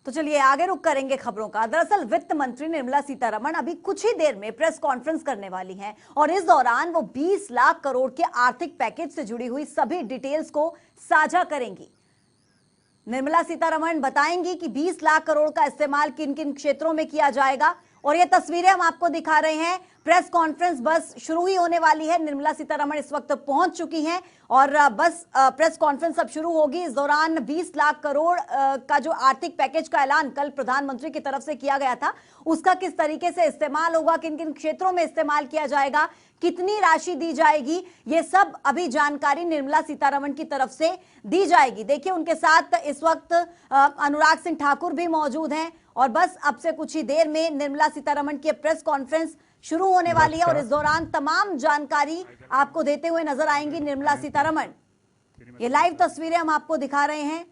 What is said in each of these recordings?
तो चलिए आगे रुक करेंगे खबरों का। दरअसल वित्त मंत्री निर्मला सीतारमण अभी कुछ ही देर में प्रेस कॉन्फ्रेंस करने वाली हैं और इस दौरान वो 20 लाख करोड़ के आर्थिक पैकेज से जुड़ी हुई सभी डिटेल्स को साझा करेंगी। निर्मला सीतारमण बताएंगी कि 20 लाख करोड़ का इस्तेमाल किन किन क्षेत्रों में किया जाएगा और ये तस्वीरें हम आपको दिखा रहे हैं। प्रेस कॉन्फ्रेंस बस शुरू ही होने वाली है। निर्मला सीतारमण इस वक्त पहुंच चुकी हैं और बस प्रेस कॉन्फ्रेंस अब शुरू होगी। इस दौरान 20 लाख करोड़ का जो आर्थिक पैकेज का ऐलान कल प्रधानमंत्री की तरफ से किया गया था, उसका किस तरीके से इस्तेमाल होगा, किन किन क्षेत्रों में इस्तेमाल किया जाएगा, कितनी राशि दी जाएगी, ये सब अभी जानकारी निर्मला सीतारमण की तरफ से दी जाएगी। देखिए उनके साथ इस वक्त अनुराग सिंह ठाकुर भी मौजूद हैं और बस अब से कुछ ही देर में निर्मला सीतारमण की प्रेस कॉन्फ्रेंस शुरू होने वाली है और इस दौरान तमाम जानकारी आपको देते हुए नजर आएंगी निर्मला सीतारमण। ये लाइव तस्वीरें हम आपको दिखा रहे हैं।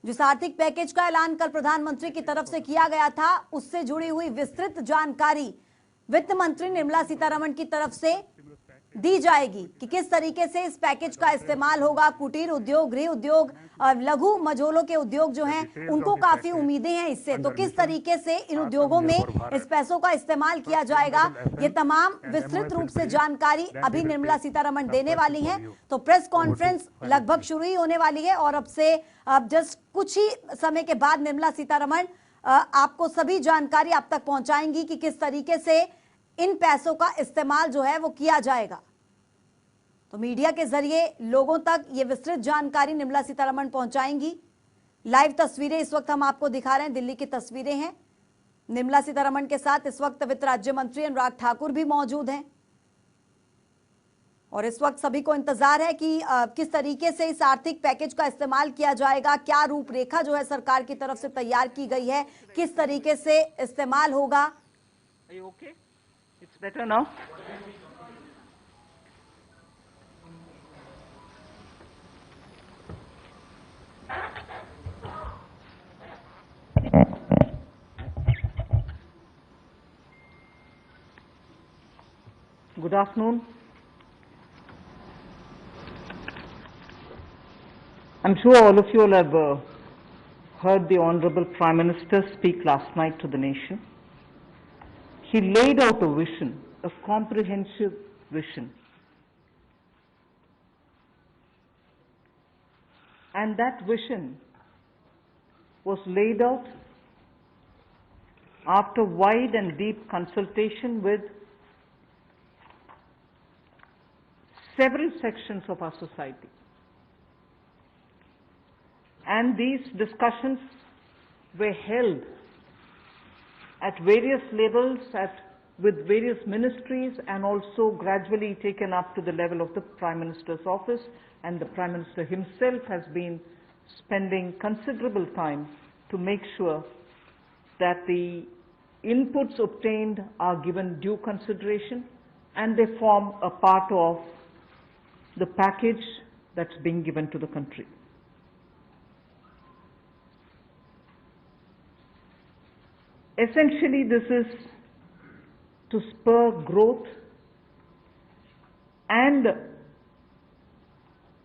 जिस आर्थिक पैकेज का ऐलान कल प्रधानमंत्री की तरफ से किया गया था, उससे जुड़ी हुई विस्तृत जानकारी वित्त मंत्री निर्मला सीतारमण की तरफ से दी जाएगी कि किस तरीके से इस पैकेज का इस्तेमाल होगा। कुटीर उद्योग, गृह उद्योग, लघु मझोलों के उद्योग जो हैं, उनको काफी उम्मीदें हैं इससे, तो किस तरीके से इन उद्योगों में इस पैसों का इस्तेमाल किया जाएगा, ये तमाम विस्तृत रूप से जानकारी अभी निर्मला सीतारमण देने वाली हैं। तो प्रेस कॉन्फ्रेंस लगभग शुरू ही होने वाली है और अब जस्ट कुछ ही समय के बाद निर्मला सीतारमण आपको सभी जानकारी आप तक पहुंचाएंगी कि किस तरीके से इन पैसों का इस्तेमाल जो है वो किया जाएगा। तो मीडिया के जरिए लोगों तक ये विस्तृत जानकारी निर्मला सीतारमण पहुंचाएंगी। लाइव तस्वीरें इस वक्त हम आपको दिखा रहे हैं, दिल्ली की तस्वीरें हैं। निर्मला सीतारमण के साथ इस वक्त वित्त राज्य मंत्री अनुराग ठाकुर भी मौजूद हैं और इस वक्त सभी को इंतजार है कि किस तरीके से इस आर्थिक पैकेज का इस्तेमाल किया जाएगा, क्या रूपरेखा जो है सरकार की तरफ से तैयार की गई है, किस तरीके से इस्तेमाल होगा। It's better now. Good afternoon. I'm sure all of you will have heard the Honorable Prime Minister speak last night to the nation. He laid out a vision, a comprehensive vision. And that vision was laid out after wide and deep consultation with several sections of our society. And these discussions were held at various levels, with various ministries, and also gradually taken up to the level of the Prime Minister's office, and the Prime Minister himself has been spending considerable time to make sure that the inputs obtained are given due consideration and they form a part of the package that's being given to the country. Essentially, this is to spur growth and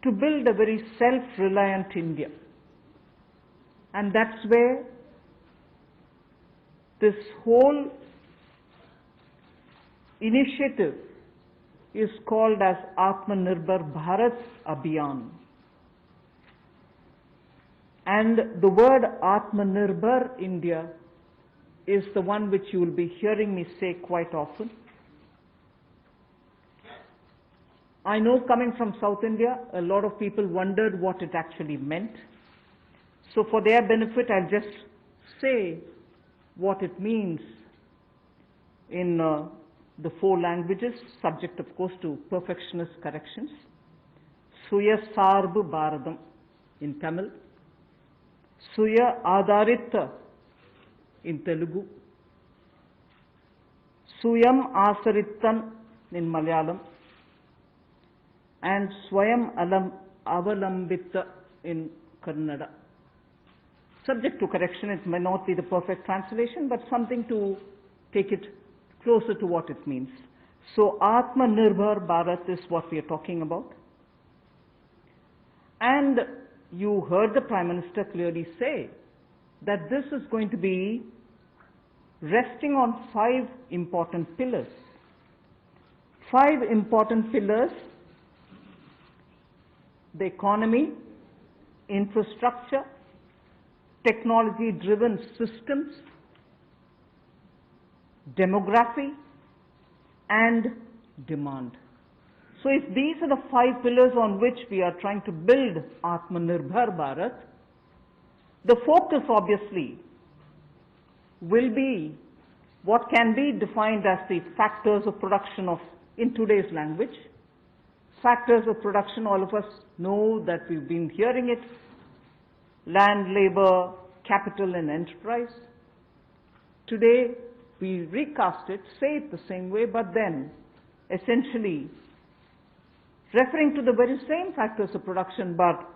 to build a very self-reliant India. And that's where this whole initiative is called as Atmanirbhar Bharat Abhiyan. And the word Atmanirbhar India is the one which you will be hearing me say quite often. I know, coming from South India, a lot of people wondered what it actually meant. So for their benefit, I'll just say what it means in the 4 languages, subject of course to perfectionist corrections. Suya Sarbu Bharadam in Tamil, Suya Adharita in Telugu, Suyam Asarittan in Malayalam, and Swayam Avalambita in Kannada. Subject to correction, it may not be the perfect translation, but something to take it closer to what it means. So Atmanirbhar Bharat is what we are talking about. And you heard the Prime Minister clearly say that this is going to be resting on 5 important pillars. 5 important pillars: the economy, infrastructure, technology-driven systems, demography, and demand. So if these are the 5 pillars on which we are trying to build Atmanirbhar Bharat, the focus obviously will be what can be defined as the factors of production of, in today's language. Factors of production, all of us know that we've been hearing it: land, labor, capital, and enterprise. Today, we recast it, say it the same way, but then essentially referring to the very same factors of production, but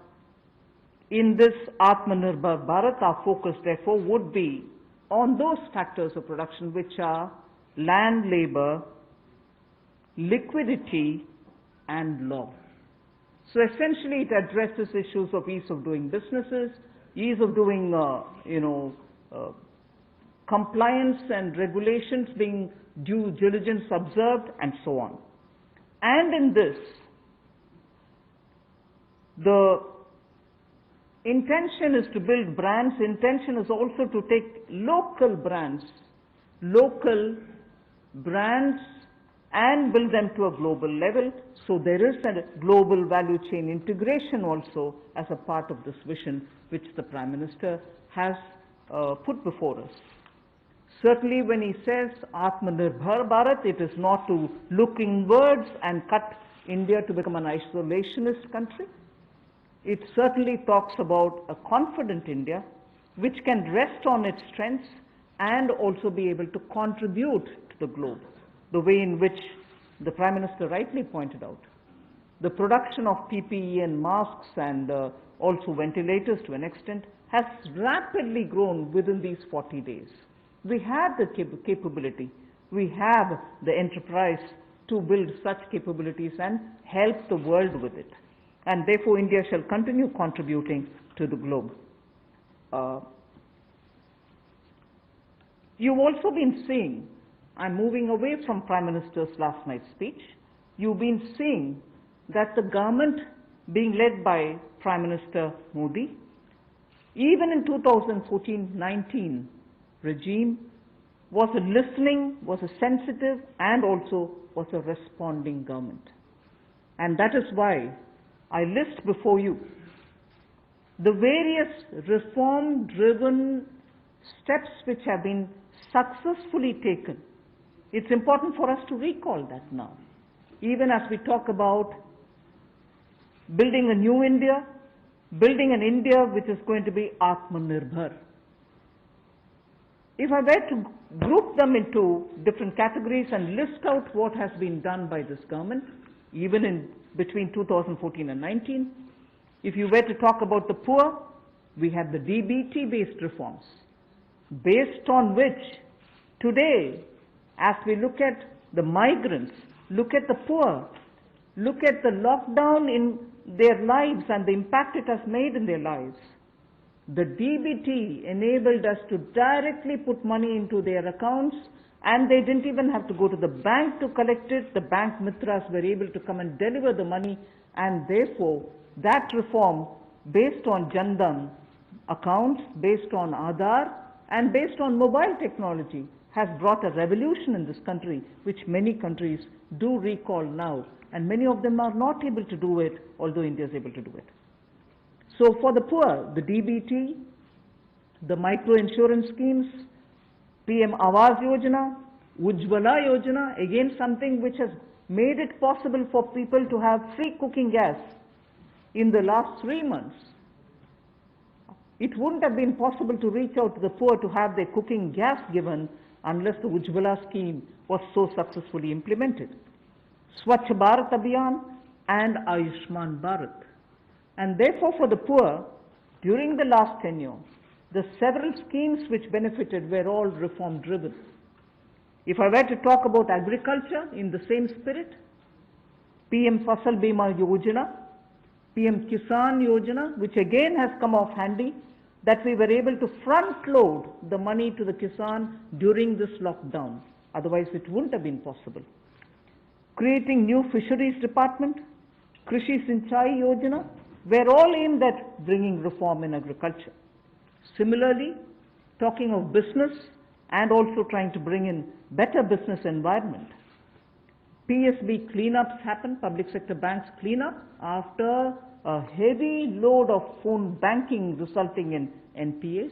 in this Atmanirbhar Bharat, our focus therefore would be on those factors of production which are land, labor, liquidity, and law. So essentially it addresses issues of ease of doing businesses, ease of doing compliance and regulations being due diligence observed, and so on. And in this, the intention is to build brands. Intention is also to take local brands and build them to a global level. So there is a global value chain integration also as a part of this vision which the Prime Minister has put before us. Certainly when he says Atmanirbhar Bharat, it is not to look inwards and cut India to become an isolationist country. It certainly talks about a confident India which can rest on its strengths and also be able to contribute to the globe, the way in which the Prime Minister rightly pointed out. The production of PPE and masks and also ventilators to an extent has rapidly grown within these 40 days. We have the capability, we have the enterprise to build such capabilities and help the world with it. And therefore India shall continue contributing to the globe. You've also been seeing, I'm moving away from Prime Minister's last night's speech, you've been seeing that the government being led by Prime Minister Modi, even in 2014-19 regime, was a listening, was a sensitive, and also was a responding government. And that is why I list before you the various reform-driven steps which have been successfully taken. It's important for us to recall that now, even as we talk about building a new India, building an India which is going to be Atmanirbhar. If I were to group them into different categories and list out what has been done by this government, even in between 2014 and 19, if you were to talk about the poor, we have the DBT-based reforms, based on which today, as we look at the migrants, look at the poor, look at the lockdown in their lives and the impact it has made in their lives, the DBT enabled us to directly put money into their accounts, and they didn't even have to go to the bank to collect it. The bank mitras were able to come and deliver the money, and therefore that reform based on Janta accounts, based on Aadhaar, and based on mobile technology has brought a revolution in this country, which many countries do recall now, and many of them are not able to do it, although India is able to do it. So for the poor, the DBT, the micro insurance schemes, PM Awas Yojana, Ujjwala Yojana, again something which has made it possible for people to have free cooking gas in the last 3 months. It wouldn't have been possible to reach out to the poor to have their cooking gas given unless the Ujjwala scheme was so successfully implemented. Swachh Bharat Abhiyan and Ayushman Bharat. And therefore for the poor, during the last tenure, the several schemes which benefited were all reform driven. If I were to talk about agriculture in the same spirit, PM Fasal Bima Yojana, PM Kisan Yojana, which again has come off handy that we were able to front load the money to the Kisan during this lockdown. Otherwise, it wouldn't have been possible. Creating new fisheries department, Krishi Sinchai Yojana, were all aimed at bringing reform in agriculture. Similarly, talking of business and also trying to bring in better business environment, PSB cleanups happen, public sector banks cleanup, after a heavy load of phone banking resulting in NPAs,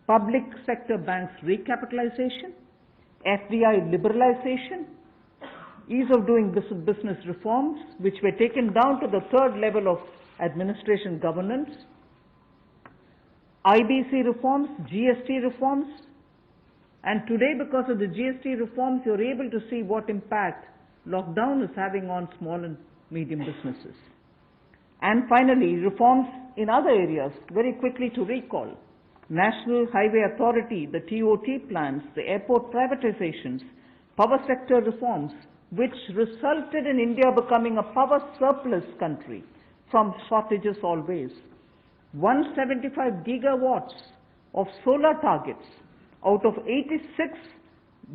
public sector banks recapitalization, FDI liberalization, ease of doing business reforms, which were taken down to the third level of administration governance, IBC reforms, GST reforms, and today because of the GST reforms, you're able to see what impact lockdown is having on small and medium businesses. And finally, reforms in other areas, very quickly to recall. National Highway Authority, the TOT plans, the airport privatizations, power sector reforms, which resulted in India becoming a power surplus country from shortages always. 175 gigawatts of solar targets out of 86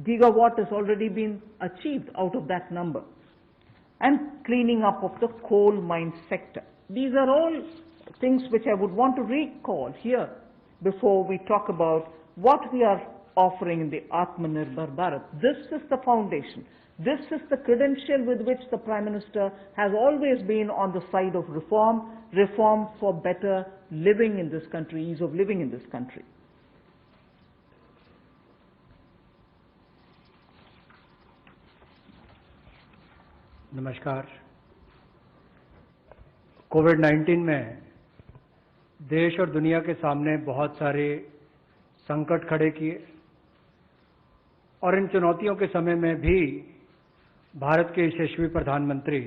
gigawatt has already been achieved out of that number. And cleaning up of the coal mine sector. These are all things which I would want to recall here before we talk about what we are offering in the Atmanirbhar Bharat. This is the foundation. This is the credential with which the Prime Minister has always been on the side of reform, reform for better living in this country, ease of living in this country. नमस्कार। कोविड-19 में देश और दुनिया के सामने बहुत सारे संकट खड़े किए और इन चुनौतियों के समय में भी भारत के यशस्वी प्रधानमंत्री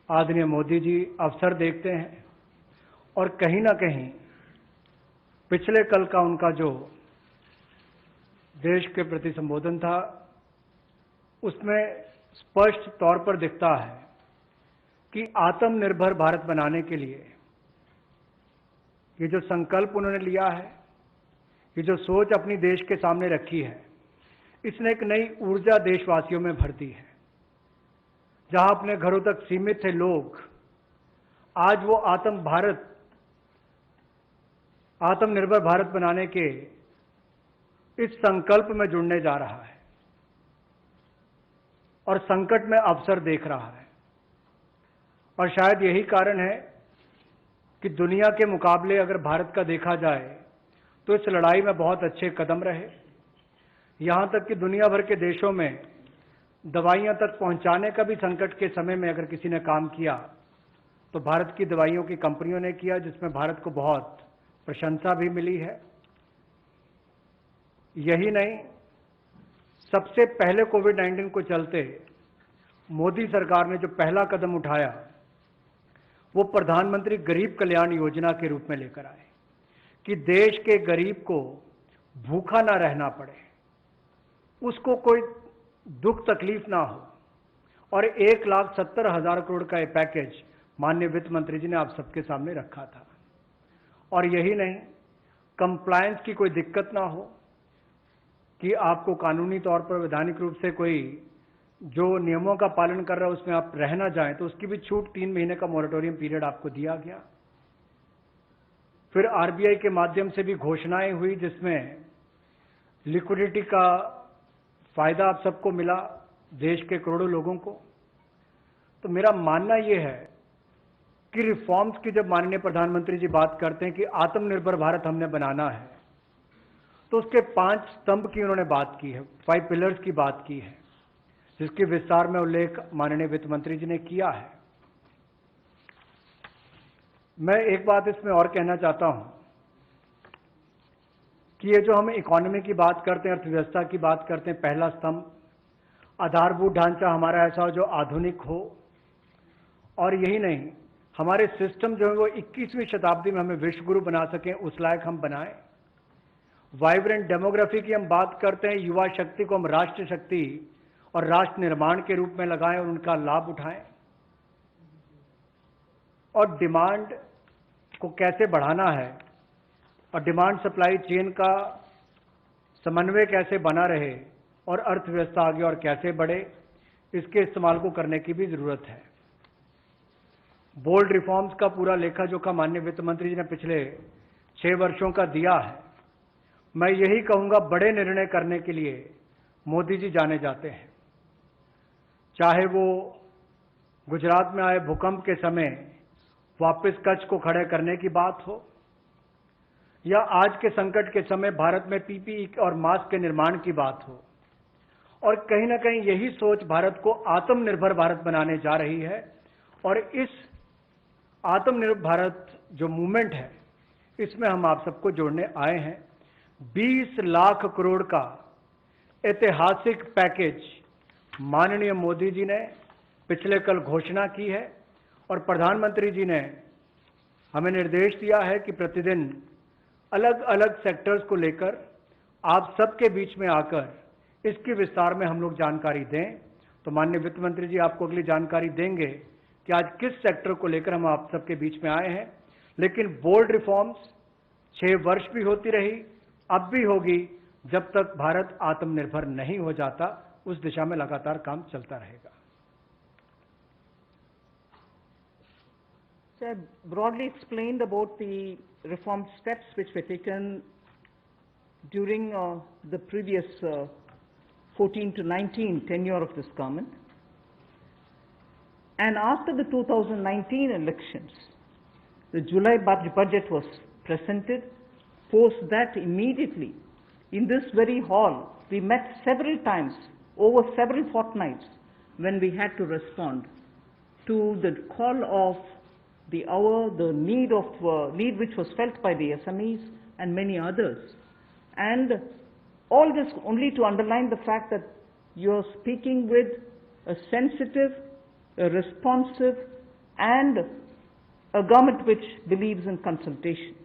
आदरणीय मोदी जी अवसर देखते हैं और कहीं ना कहीं पिछले कल का उनका जो देश के प्रति संबोधन था उसमें स्पष्ट तौर पर दिखता है कि आत्मनिर्भर भारत बनाने के लिए ये जो संकल्प उन्होंने लिया है, ये जो सोच अपनी देश के सामने रखी है, इसने एक नई ऊर्जा देशवासियों में भर दी है। जहां अपने घरों तक सीमित थे लोग, आज वो आत्मनिर्भर भारत बनाने के इस संकल्प में जुड़ने जा रहा है और संकट में अवसर देख रहा है। और शायद यही कारण है कि दुनिया के मुकाबले अगर भारत का देखा जाए तो इस लड़ाई में बहुत अच्छे कदम रहे। यहां तक कि दुनिया भर के देशों में दवाइयां तक पहुंचाने का भी संकट के समय में अगर किसी ने काम किया तो भारत की दवाइयों की कंपनियों ने किया, जिसमें भारत को बहुत प्रशंसा भी मिली है। यही नहीं, सबसे पहले कोविड-19 को चलते मोदी सरकार ने जो पहला कदम उठाया वो प्रधानमंत्री गरीब कल्याण योजना के रूप में लेकर आए कि देश के गरीब को भूखा ना रहना पड़े, उसको कोई दुख तकलीफ ना हो। और 1,70,000 करोड़ का ये पैकेज माननीय वित्त मंत्री जी ने आप सबके सामने रखा था। और यही नहीं, कंप्लायंस की कोई दिक्कत ना हो कि आपको कानूनी तौर पर वैधानिक रूप से कोई जो नियमों का पालन कर रहा है उसमें आप रह ना जाएं, तो उसकी भी छूट 3 महीने का मॉरेटोरियम पीरियड आपको दिया गया। फिर आरबीआई के माध्यम से भी घोषणाएं हुई जिसमें लिक्विडिटी का फायदा आप सबको मिला, देश के करोड़ों लोगों को। तो मेरा मानना यह है कि रिफॉर्म्स की जब माननीय प्रधानमंत्री जी बात करते हैं कि आत्मनिर्भर भारत हमने बनाना है, तो उसके 5 स्तंभ की उन्होंने बात की है, 5 पिलर्स की बात की है, जिसकी विस्तार में उल्लेख माननीय वित्त मंत्री जी ने किया है। मैं एक बात इसमें और कहना चाहता हूं कि ये जो हम इकोनॉमी की बात करते हैं, अर्थव्यवस्था की बात करते हैं, पहला स्तंभ आधारभूत ढांचा हमारा ऐसा हो जो आधुनिक हो। और यही नहीं, हमारे सिस्टम जो है वो 21वीं शताब्दी में हमें विश्व गुरु बना सकें, उस लायक हम बनाएं। वाइब्रेंट डेमोग्राफी की हम बात करते हैं, युवा शक्ति को हम राष्ट्र शक्ति और राष्ट्र निर्माण के रूप में लगाएं और उनका लाभ उठाएं। और डिमांड को कैसे बढ़ाना है, और डिमांड सप्लाई चेन का समन्वय कैसे बना रहे और अर्थव्यवस्था आगे और कैसे बढ़े, इसके इस्तेमाल को करने की भी जरूरत है। बोल्ड रिफॉर्म्स का पूरा लेखा जोखा माननीय वित्त मंत्री जी ने पिछले 6 वर्षों का दिया है। मैं यही कहूंगा, बड़े निर्णय करने के लिए मोदी जी जाने जाते हैं। चाहे वो गुजरात में आए भूकंप के समय वापस कच्छ को खड़े करने की बात हो, या आज के संकट के समय भारत में पीपीई और मास्क के निर्माण की बात हो, और कहीं ना कहीं यही सोच भारत को आत्मनिर्भर भारत बनाने जा रही है। और इस आत्मनिर्भर भारत जो मूवमेंट है, इसमें हम आप सबको जोड़ने आए हैं। 20 लाख करोड़ का ऐतिहासिक पैकेज माननीय मोदी जी ने पिछले कल घोषणा की है, और प्रधानमंत्री जी ने हमें निर्देश दिया है कि प्रतिदिन अलग अलग सेक्टर्स को लेकर आप सबके बीच में आकर इसकी विस्तार में हम लोग जानकारी दें। तो माननीय वित्त मंत्री जी आपको अगली जानकारी देंगे कि आज किस सेक्टर को लेकर हम आप सबके बीच में आए हैं। लेकिन बोल्ड रिफॉर्म्स 6 वर्ष भी होती रही, अब भी होगी, जब तक भारत आत्मनिर्भर नहीं हो जाता। उस दिशा में लगातार काम चलता रहेगा। So I broadly explained about the reform steps which were taken during the previous 14 to 19 tenure of this government. And after the 2019 elections, the July budget was presented. Post that, immediately, in this very hall, we met several times, over several fortnights, when we had to respond to the call of the hour, the need which was felt by the SMEs and many others. And all this only to underline the fact that you're speaking with a sensitive, a responsive, and a government which believes in consultation.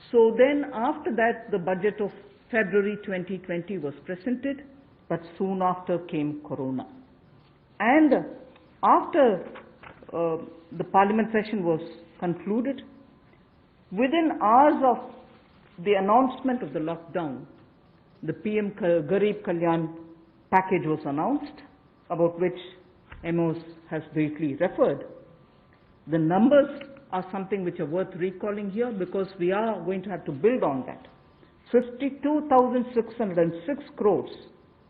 So then after that, the budget of February 2020 was presented, but soon after came Corona. And after the parliament session was concluded, within hours of the announcement of the lockdown, the PM Garib Kalyan package was announced, about which Amos has briefly referred. The numbers are something which are worth recalling here, because we are going to have to build on that. 52,606 crores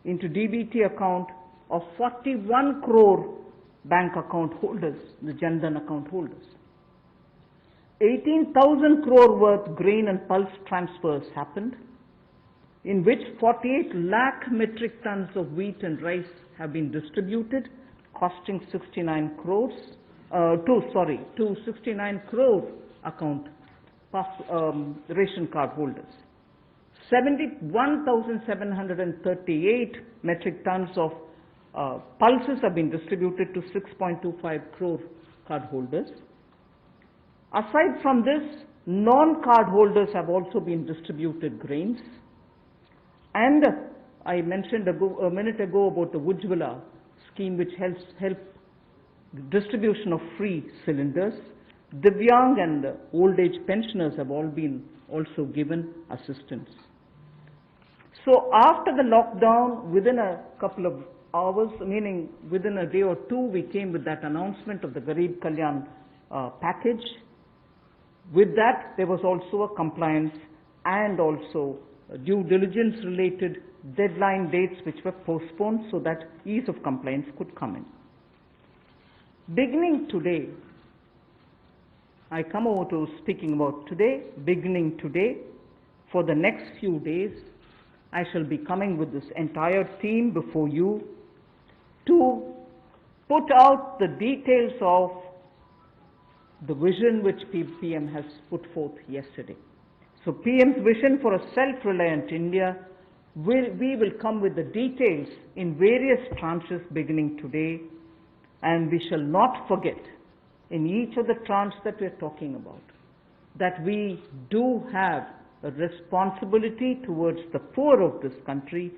into DBT account of 41 crore bank account holders, the Janta account holders. 18,000 crore worth grain and pulse transfers happened, in which 48 lakh metric tons of wheat and rice have been distributed, costing 69 crores, to 69 crore account ration card holders. 71,738 metric tons of pulses have been distributed to 6.25 crore card holders. Aside from this, non-card holders have also been distributed grains. And I mentioned a minute ago about the Ujjwala scheme, which helps distribution of free cylinders. Divyang and old age pensioners have all been also given assistance. So after the lockdown, within a couple of hours, meaning within a day or two, we came with that announcement of the Garib Kalyan package. With that, there was also a compliance and also due diligence related deadline dates which were postponed, so that ease of compliance could come in. Beginning today, I come over to speaking about today. Beginning today, for the next few days, I shall be coming with this entire team before you to put out the details of the vision which PM has put forth yesterday. So PM's vision for a self-reliant India, we will come with the details in various tranches beginning today, and we shall not forget in each of the tranches that we are talking about that we do have a responsibility towards the poor of this country,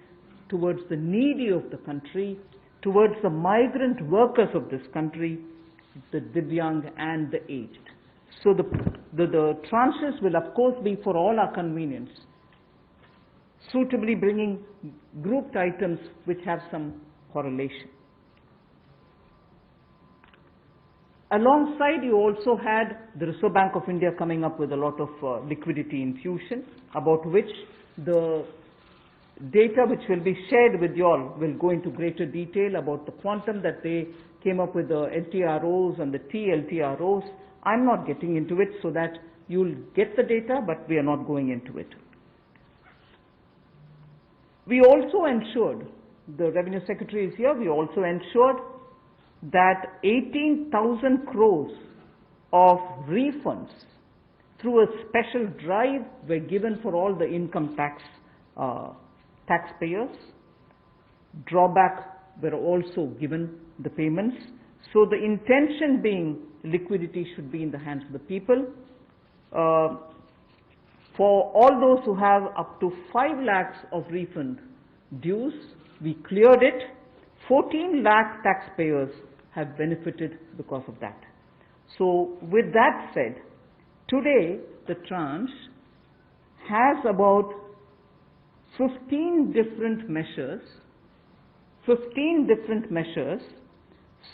towards the needy of the country, towards the migrant workers of this country, the Divyang and the aged. So the the tranches will of course be for all our convenience, suitably bringing grouped items which have some correlation. Alongside, you also had the Reserve Bank of India coming up with a lot of liquidity infusion, about which the data which will be shared with you all will go into greater detail about the quantum that they came up with, the LTROs and the TLTROs. I'm not getting into it so that you'll get the data, but we are not going into it. We also ensured, the Revenue Secretary is here, we also ensured that 18,000 crores of refunds through a special drive were given for all the income taxpayers. Drawback were also given the payments. So the intention being liquidity should be in the hands of the people. For all those who have up to 5 lakhs of refund dues, we cleared it. 14 lakh taxpayers have benefited because of that. So with that said, today the tranche has about 15 different measures,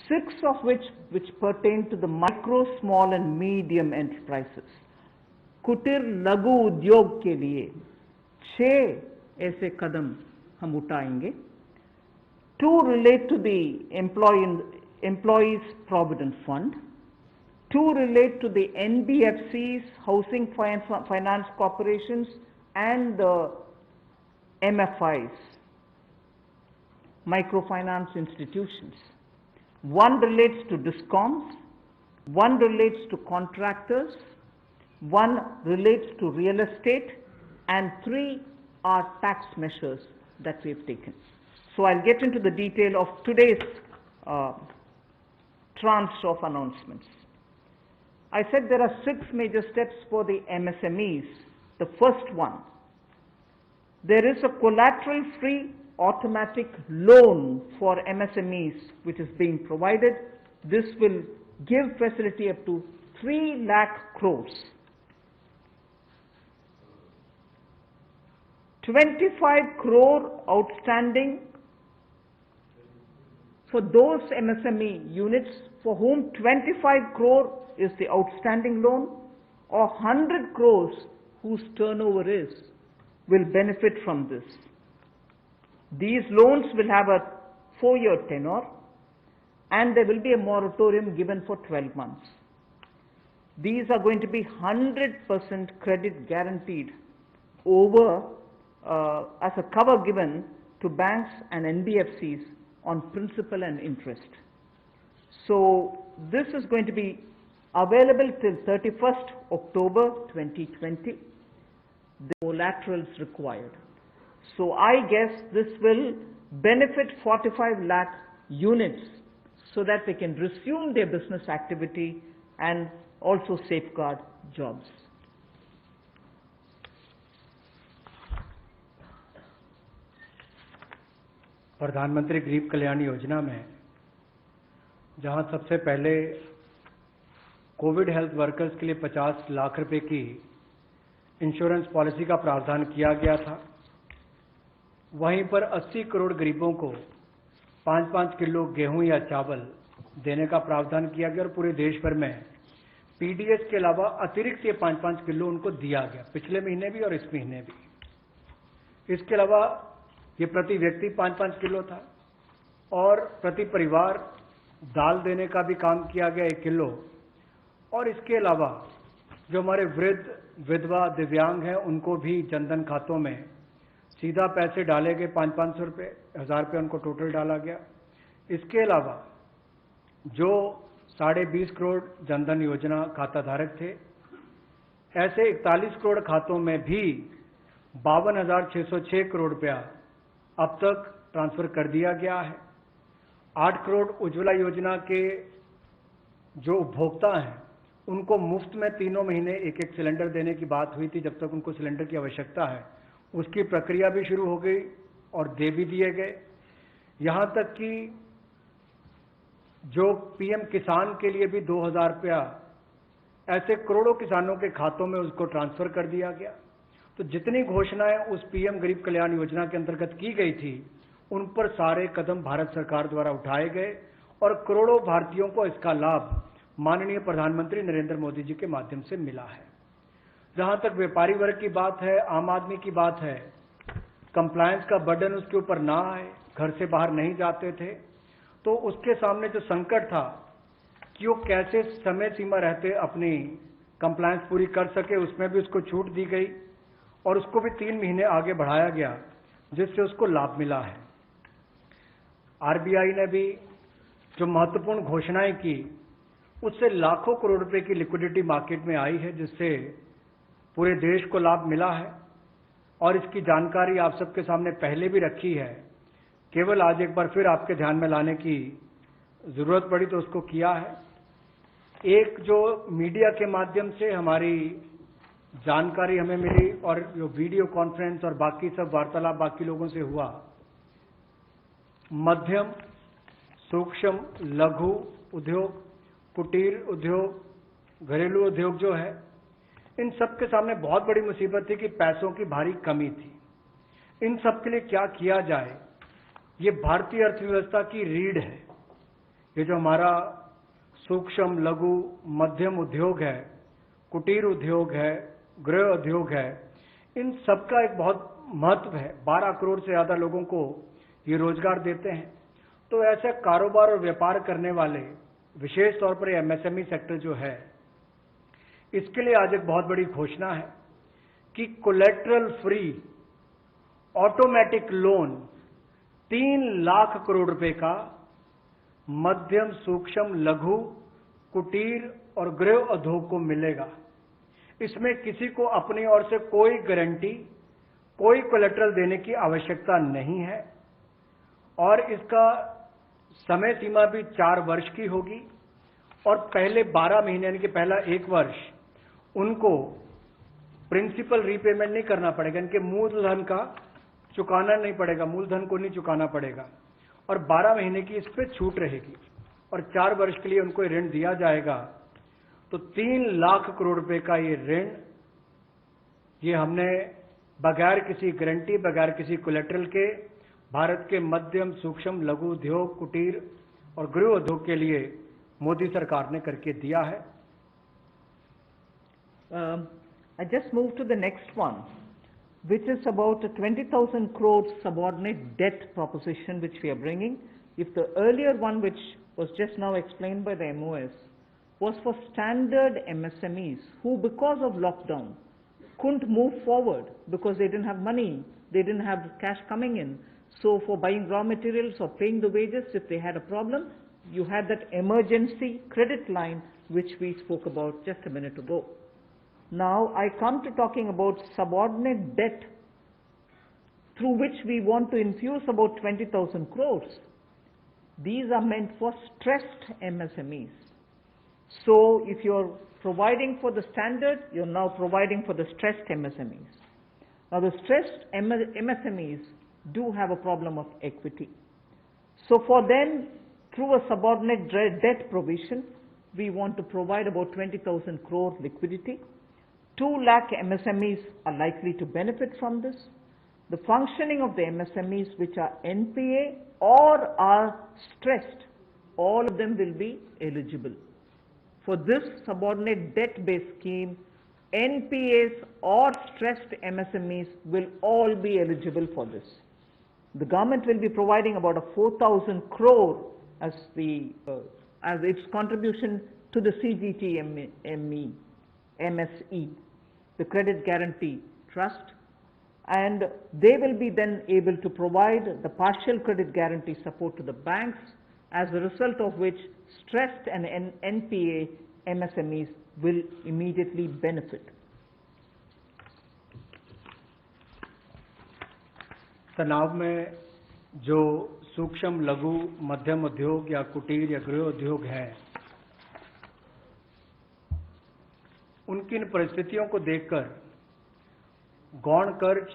6 of which pertain to the micro, small and medium enterprises. कुटीर लघु उद्योग के लिए 6 ऐसे कदम हम उठाएंगे. 2 relate to the Employees Provident Fund. 2 relate to the NBFCs, Housing Finance Corporations and the MFIs, microfinance institutions. 1 relates to DISCOMs, 1 relates to contractors, 1 relates to real estate, and 3 are tax measures that we have taken. So I'll get into the detail of today's tranche of announcements. I said there are 6 major steps for the MSMEs. The first one, there is a collateral-free automatic loan for MSMEs which is being provided. This will give facility up to 3 lakh crores. 25 crore outstanding for those MSME units for whom 25 crore is the outstanding loan, or 100 crores whose turnover will benefit from this. These loans will have a 4-year tenure and there will be a moratorium given for 12 months. These are going to be 100% credit guaranteed over as a cover given to banks and NBFCs on principal and interest. So this is going to be available till 31st October 2020. The collaterals required. So I guess this will benefit 45 lakh units so that they can resume their business activity and also safeguard jobs. प्रधानमंत्री गरीब कल्याण योजना में जहां सबसे पहले Covid health workers के लिए 50 लाख रुपए की इंश्योरेंस पॉलिसी का प्रावधान किया गया था, वहीं पर 80 करोड़ गरीबों को 5-5 किलो गेहूं या चावल देने का प्रावधान किया गया और पूरे देश भर में पीडीएस के अलावा अतिरिक्त ये 5-5 किलो उनको दिया गया, पिछले महीने भी और इस महीने भी. इसके अलावा ये प्रति व्यक्ति 5-5 किलो था और प्रति परिवार दाल देने का भी काम किया गया 1 किलो. और इसके अलावा जो हमारे वृद्ध, विधवा, दिव्यांग हैं उनको भी जनधन खातों में सीधा पैसे डाले गए, 500-500 रुपये, 1000 रुपये उनको टोटल डाला गया. इसके अलावा जो 20.5 करोड़ जनधन योजना खाता धारक थे, ऐसे 41 करोड़ खातों में भी 52,606 करोड़ रुपया अब तक ट्रांसफर कर दिया गया है. 8 करोड़ उज्ज्वला योजना के जो उपभोक्ता हैं उनको मुफ्त में 3 महीने 1-1 सिलेंडर देने की बात हुई थी. जब तक उनको सिलेंडर की आवश्यकता है उसकी प्रक्रिया भी शुरू हो गई और दे भी दिए गए. यहाँ तक कि जो पीएम किसान के लिए भी 2,000 रुपया ऐसे करोड़ों किसानों के खातों में उसको ट्रांसफर कर दिया गया। तो जितनी घोषणाएं उस पीएम गरीब कल्याण योजना के अंतर्गत की गई थी, उन पर सारे कदम भारत सरकार द्वारा उठाए गए और करोड़ों भारतीयों को इसका लाभ माननीय प्रधानमंत्री नरेंद्र मोदी जी के माध्यम से मिला है। जहां तक व्यापारी वर्ग की बात है, आम आदमी की बात है, कंप्लायंस का बर्डन उसके ऊपर ना आए, घर से बाहर नहीं जाते थे, तो उसके सामने जो संकट था कि वो कैसे समय सीमा रहते अपनी कंप्लायंस पूरी कर सके, उसमें भी उसको छूट दी गई और उसको भी 3 महीने आगे बढ़ाया गया, जिससे उसको लाभ मिला है। आरबीआई ने भी जो महत्वपूर्ण घोषणाएं की, उससे लाखों करोड़ रुपए की लिक्विडिटी मार्केट में आई है, जिससे पूरे देश को लाभ मिला है और इसकी जानकारी आप सबके सामने पहले भी रखी है। केवल आज एक बार फिर आपके ध्यान में लाने की जरूरत पड़ी तो उसको किया है। एक जो मीडिया के माध्यम से हमारी जानकारी हमें मिली और जो वीडियो कॉन्फ्रेंस और बाकी सब वार्तालाप बाकी लोगों से हुआ, मध्यम सूक्ष्म लघु उद्योग, कुटीर उद्योग, घरेलू उद्योग जो है, इन सब के सामने बहुत बड़ी मुसीबत थी कि पैसों की भारी कमी थी। इन सब के लिए क्या किया जाए, ये भारतीय अर्थव्यवस्था की रीढ़ है। ये जो हमारा सूक्ष्म लघु मध्यम उद्योग है, कुटीर उद्योग है, गृह उद्योग है, इन सबका एक बहुत महत्व है। 12 करोड़ से ज्यादा लोगों को ये रोजगार देते हैं। तो ऐसे कारोबार और व्यापार करने वाले, विशेष तौर पर एमएसएमई सेक्टर जो है, इसके लिए आज एक बहुत बड़ी घोषणा है कि collateral free automatic loan 3 lakh crore रुपए का मध्यम सूक्ष्म लघु कुटीर और गृह उद्योग को मिलेगा। इसमें किसी को अपनी ओर से कोई गारंटी, कोई कोलेटरल देने की आवश्यकता नहीं है और इसका समय सीमा भी 4 वर्ष की होगी और पहले 12 महीने यानी कि पहला 1 वर्ष उनको प्रिंसिपल रीपेमेंट नहीं करना पड़ेगा, इनके मूलधन का चुकाना नहीं पड़ेगा, मूलधन को नहीं चुकाना पड़ेगा और 12 महीने की इस पे छूट रहेगी और 4 वर्ष के लिए उनको ऋण दिया जाएगा। तो 3 लाख करोड़ रुपए का ये ऋण, ये हमने बगैर किसी गारंटी, बगैर किसी कोलेटरल के भारत के मध्यम सूक्ष्म लघु उद्योग, कुटीर और गृह उद्योग के लिए मोदी सरकार ने करके दिया है। I just move to the next one, which is about a 20,000 crore subordinate debt proposition which we are bringing. If the earlier one, which was just now explained by the MOS, was for standard MSMEs who, because of lockdown, couldn't move forward because they didn't have money, they didn't have cash coming in. So for buying raw materials or paying the wages, if they had a problem, you had that emergency credit line which we spoke about just a minute ago. Now I come to talking about subordinate debt through which we want to infuse about 20,000 crores. These are meant for stressed MSMEs. So if you're providing for the standard, you're now providing for the stressed MSMEs. Now the stressed MSMEs do have a problem of equity. So for them, through a subordinate debt provision, we want to provide about 20,000 crore liquidity. 2 lakh MSMEs are likely to benefit from this. The functioning of the MSMEs which are NPA or are stressed, all of them will be eligible. For this subordinate debt-based scheme, NPAs or stressed MSMEs will all be eligible for this. The government will be providing about a 4,000 crore as its contribution to the MSE, the Credit Guarantee Trust, and they will be then able to provide the partial credit guarantee support to the banks, as a result of which stressed and NPA MSMEs will immediately benefit. तनाव में जो सूक्ष्म लघु मध्यम उद्योग या कुटीर या गृह उद्योग है, उनकी इन परिस्थितियों को देखकर गौण कर्ज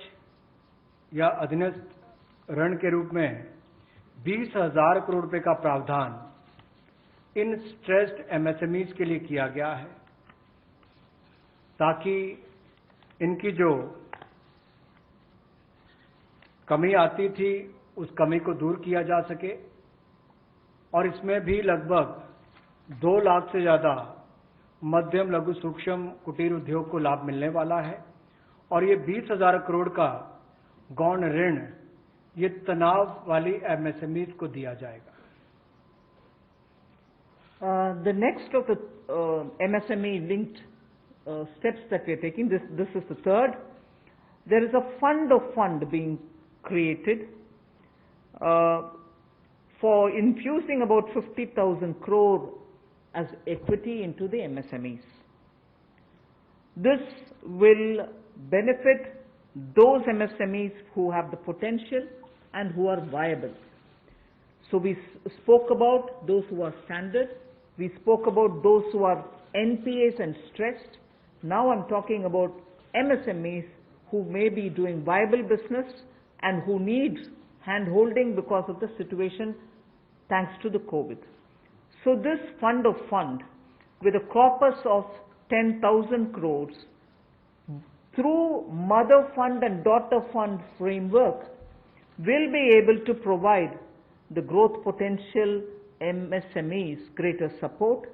या अधीनस्थ ऋण के रूप में 20,000 करोड़ रुपए का प्रावधान इन स्ट्रेस्ड एमएसएमईज के लिए किया गया है। ताकि इनकी जो कमी आती थी उस कमी को दूर किया जा सके। और इसमें भी लगभग 2 लाख से ज़्यादा मध्यम लघु सूक्ष्म कुटीर उद्योग को लाभ मिलने वाला है। और ये 20,000 करोड़ का गौण ऋण ये तनाव वाली एमएसएमईज को दिया जाएगा। The next of the MSME linked steps that we are taking, this is the third. There is a fund being created for infusing about 50,000 crore as equity into the MSMEs. This will benefit those MSMEs who have the potential and who are viable. So we spoke about those who are standard, we spoke about those who are NPAs and stressed. Now I'm talking about MSMEs who may be doing viable business and who need hand-holding because of the situation thanks to the COVID. So this fund with a corpus of 10,000 crores through mother fund and daughter fund framework will be able to provide the growth potential MSMEs greater support,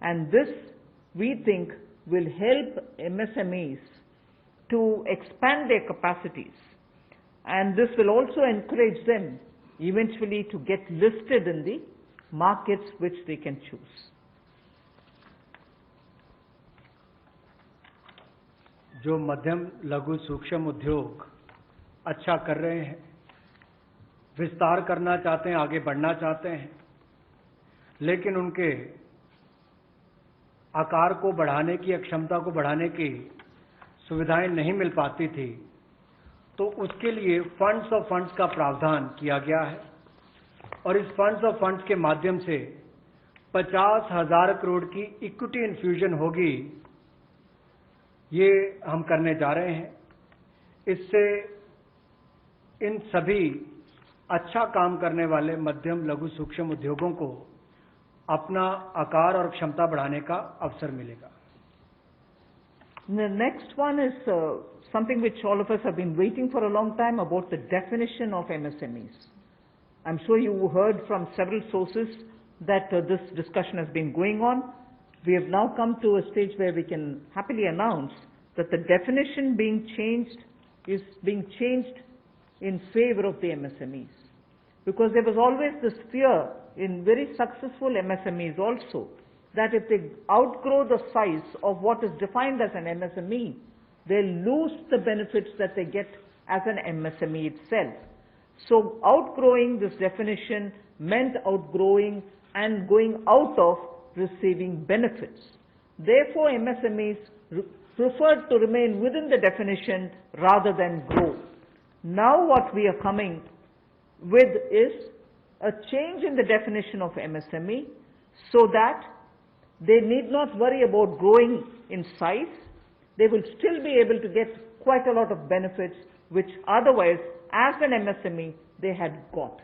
and this we think will help MSMEs to expand their capacities, and this will also encourage them eventually to get listed in the markets which they can choose. जो मध्यम लघु सूक्ष्म उद्योग अच्छा कर रहे हैं, विस्तार करना चाहते हैं, आगे बढ़ना चाहते हैं, लेकिन उनके आकार को बढ़ाने की, क्षमता को बढ़ाने की सुविधाएं नहीं मिल पाती थी, तो उसके लिए फंड्स ऑफ फंड्स का प्रावधान किया गया है। और इस फंड्स ऑफ फंड्स के माध्यम से 50,000 करोड़ की इक्विटी इन्फ्यूजन होगी, ये हम करने जा रहे हैं। इससे इन सभी अच्छा काम करने वाले मध्यम लघु सूक्ष्म उद्योगों को अपना आकार और क्षमता बढ़ाने का अवसर मिलेगा। The next one is something which all of us have been waiting for a long time, about the definition of MSMEs. I'm sure you heard from several sources that this discussion has been going on. We have now come to a stage where we can happily announce that the definition is being changed in favor of the MSMEs. Because there was always this fear in very successful MSMEs also, that if they outgrow the size of what is defined as an MSME, they'll lose the benefits that they get as an MSME itself. So outgrowing this definition meant outgrowing and going out of receiving benefits. Therefore, MSMEs preferred to remain within the definition rather than grow. Now what we are coming with is a change in the definition of MSME so that they need not worry about growing in size. They will still be able to get quite a lot of benefits which otherwise as an MSME they had got.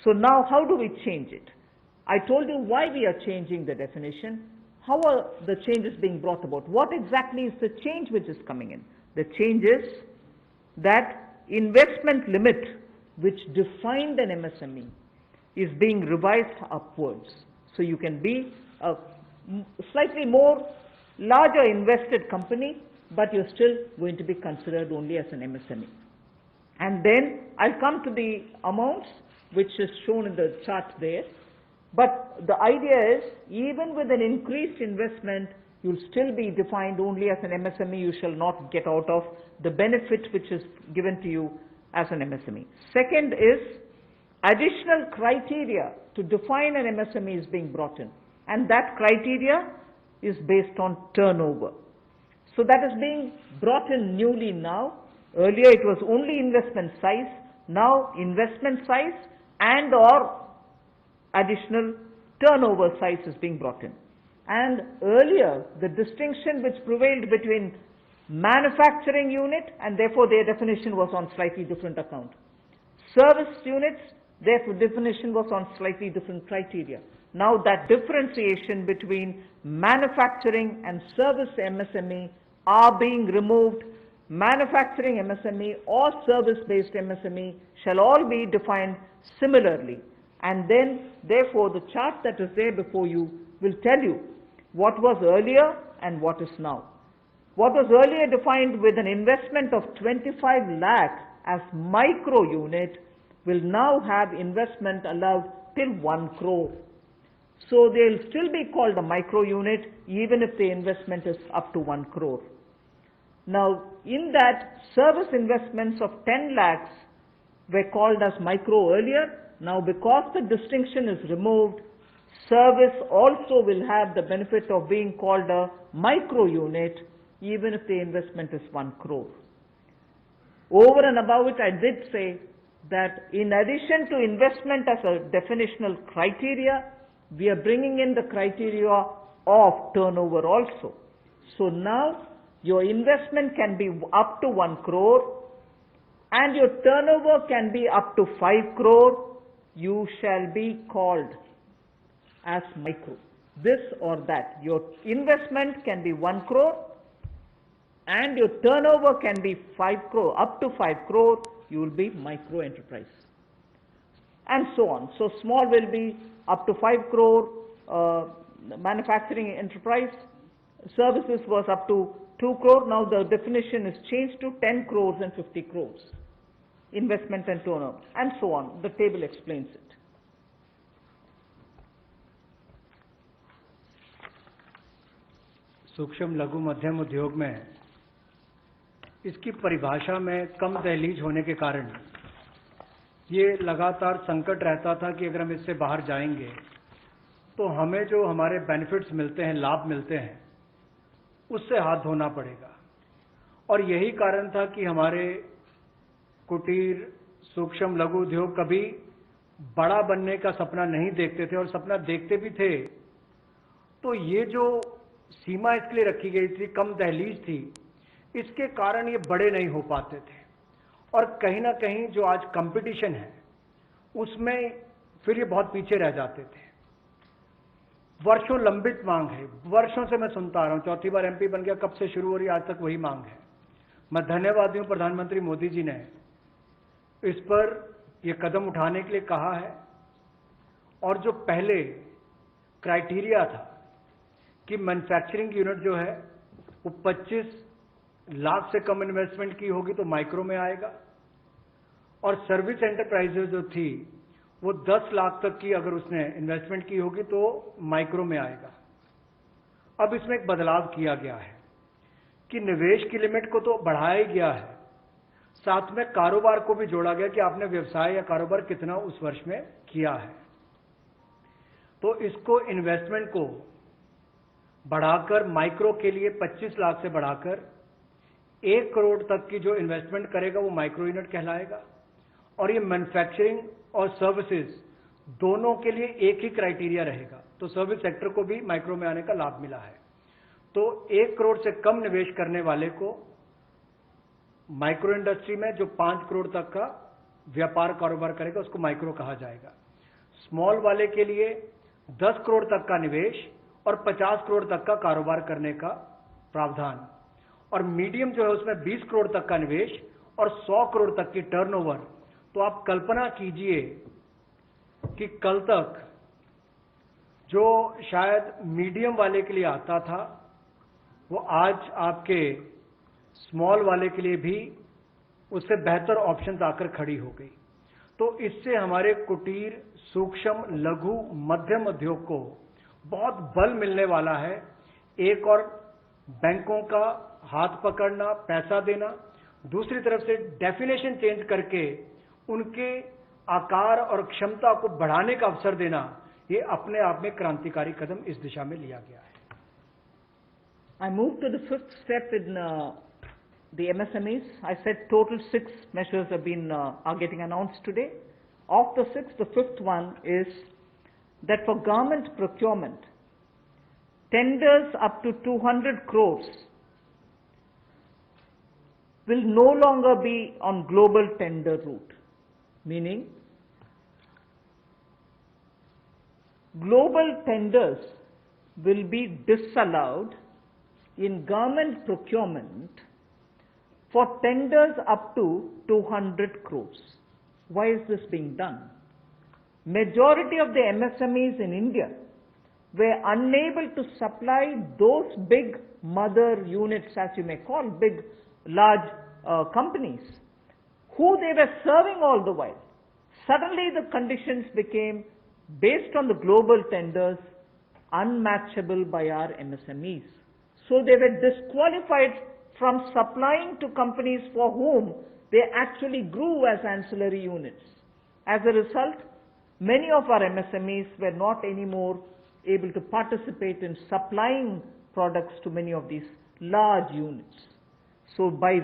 So now how do we change it? I told you why we are changing the definition. How are the changes being brought about? What exactly is the change which is coming in? The change is that investment limit which defined an MSME is being revised upwards. So you can be a slightly more larger invested company, but you're still going to be considered only as an MSME. And then I'll come to the amounts which is shown in the chart there. But the idea is, even with an increased investment, you'll still be defined only as an MSME. You shall not get out of the benefit which is given to you as an MSME. Second is, additional criteria to define an MSME is being brought in. And that criteria is based on turnover. So that is being brought in newly now. Earlier it was only investment size. Now investment size and or additional turnover size is being brought in. And earlier the distinction which prevailed between manufacturing unit, and therefore their definition was on slightly different account. Service units, their definition was on slightly different criteria. Now that differentiation between manufacturing and service MSME are being removed. Manufacturing MSME or service-based MSME shall all be defined similarly. And then, therefore, the chart that is there before you will tell you what was earlier and what is now. What was earlier defined with an investment of 25 lakh as micro unit will now have investment allowed till 1 crore. So they'll still be called a micro unit even if the investment is up to 1 crore. Now, in that, service investments of 10 lakhs were called as micro earlier. Now, because the distinction is removed, service also will have the benefit of being called a micro unit even if the investment is 1 crore. Over and above it, I did say that in addition to investment as a definitional criteria, we are bringing in the criteria of turnover also. So now, your investment can be up to 1 crore and your turnover can be up to 5 crore. You shall be called as micro. This or that. Your investment can be 1 crore and your turnover can be 5 crore. Up to 5 crore, you will be micro enterprise. And so on. So small will be up to 5 crore, manufacturing enterprise. Services was up to 2 crore. Now the definition is changed to 10 crores and 50 crores. Investment and turnover. And so on. The table explains it. सूक्ष्म लघु मध्यम उद्योग में इसकी परिभाषा में कम दहलीज होने के कारण ये लगातार संकट रहता था कि अगर हम इससे बाहर जाएंगे तो हमें जो हमारे बेनिफिट्स मिलते हैं, लाभ मिलते हैं, उससे हाथ धोना पड़ेगा। और यही कारण था कि हमारे कुटीर सूक्ष्म लघु उद्योग कभी बड़ा बनने का सपना नहीं देखते थे और सपना देखते भी थे तो ये जो सीमा इसके लिए रखी गई थी, कम दहलीज थी, इसके कारण ये बड़े नहीं हो पाते थे। और कहीं ना कहीं जो आज कंपटीशन है उसमें फिर ये बहुत पीछे रह जाते थे। वर्षों लंबित मांग है, वर्षों से मैं सुनता आ रहा हूं, चौथी बार एमपी बन गया, कब से शुरू हो रही, आज तक वही मांग है। मैं धन्यवादी हूं प्रधानमंत्री मोदी जी ने इस पर ये कदम उठाने के लिए कहा है। और जो पहले क्राइटेरिया था कि मैन्युफैक्चरिंग यूनिट जो है वो 25 लाख से कम इन्वेस्टमेंट की होगी तो माइक्रो में आएगा, और सर्विस एंटरप्राइजेज जो थी वो 10 लाख तक की अगर उसने इन्वेस्टमेंट की होगी तो माइक्रो में आएगा। अब इसमें एक बदलाव किया गया है कि निवेश की लिमिट को तो बढ़ाया ही गया है, साथ में कारोबार को भी जोड़ा गया कि आपने व्यवसाय या कारोबार कितना उस वर्ष में किया है। तो इसको इन्वेस्टमेंट को बढ़ाकर माइक्रो के लिए 25 लाख से बढ़ाकर 1 करोड़ तक की जो इन्वेस्टमेंट करेगा वो माइक्रो यूनिट कहलाएगा। और ये मैन्युफैक्चरिंग और सर्विसेज दोनों के लिए एक ही क्राइटेरिया रहेगा, तो सर्विस सेक्टर को भी माइक्रो में आने का लाभ मिला है। तो 1 करोड़ से कम निवेश करने वाले को माइक्रो इंडस्ट्री में जो 5 करोड़ तक का व्यापार कारोबार करेगा उसको माइक्रो कहा जाएगा। स्मॉल वाले के लिए 10 करोड़ तक का निवेश और 50 करोड़ तक का कारोबार करने का प्रावधान, और मीडियम जो है उसमें 20 करोड़ तक का निवेश और 100 करोड़ तक की टर्नओवर। तो आप कल्पना कीजिए कि कल तक जो शायद मीडियम वाले के लिए आता था वो आज आपके स्मॉल वाले के लिए भी उससे बेहतर ऑप्शंस आकर खड़ी हो गई। तो इससे हमारे कुटीर सूक्ष्म लघु मध्यम उद्योग को बहुत बल मिलने वाला है। एक और बैंकों का हाथ पकड़ना, पैसा देना, दूसरी तरफ से डेफिनेशन चेंज करके उनके आकार और क्षमता को बढ़ाने का अवसर देना, ये अपने आप में क्रांतिकारी कदम इस दिशा में लिया गया है। I move to the fifth step in the MSMEs. I said total 6 measures are getting announced today. Of the 6, the fifth one is that for government procurement, tenders up to 200 crores will no longer be on global tender route, meaning global tenders will be disallowed in government procurement for tenders up to 200 crores. Why is this being done? Majority of the MSMEs in India were unable to supply those big mother units, as you may call, big, large companies, who they were serving all the while. Suddenly the conditions became, based on the global tenders, unmatchable by our MSMEs. So they were disqualified from supplying to companies for whom they actually grew as ancillary units. As a result, many of our MSMEs were not anymore able to participate in supplying products to many of these large units. So by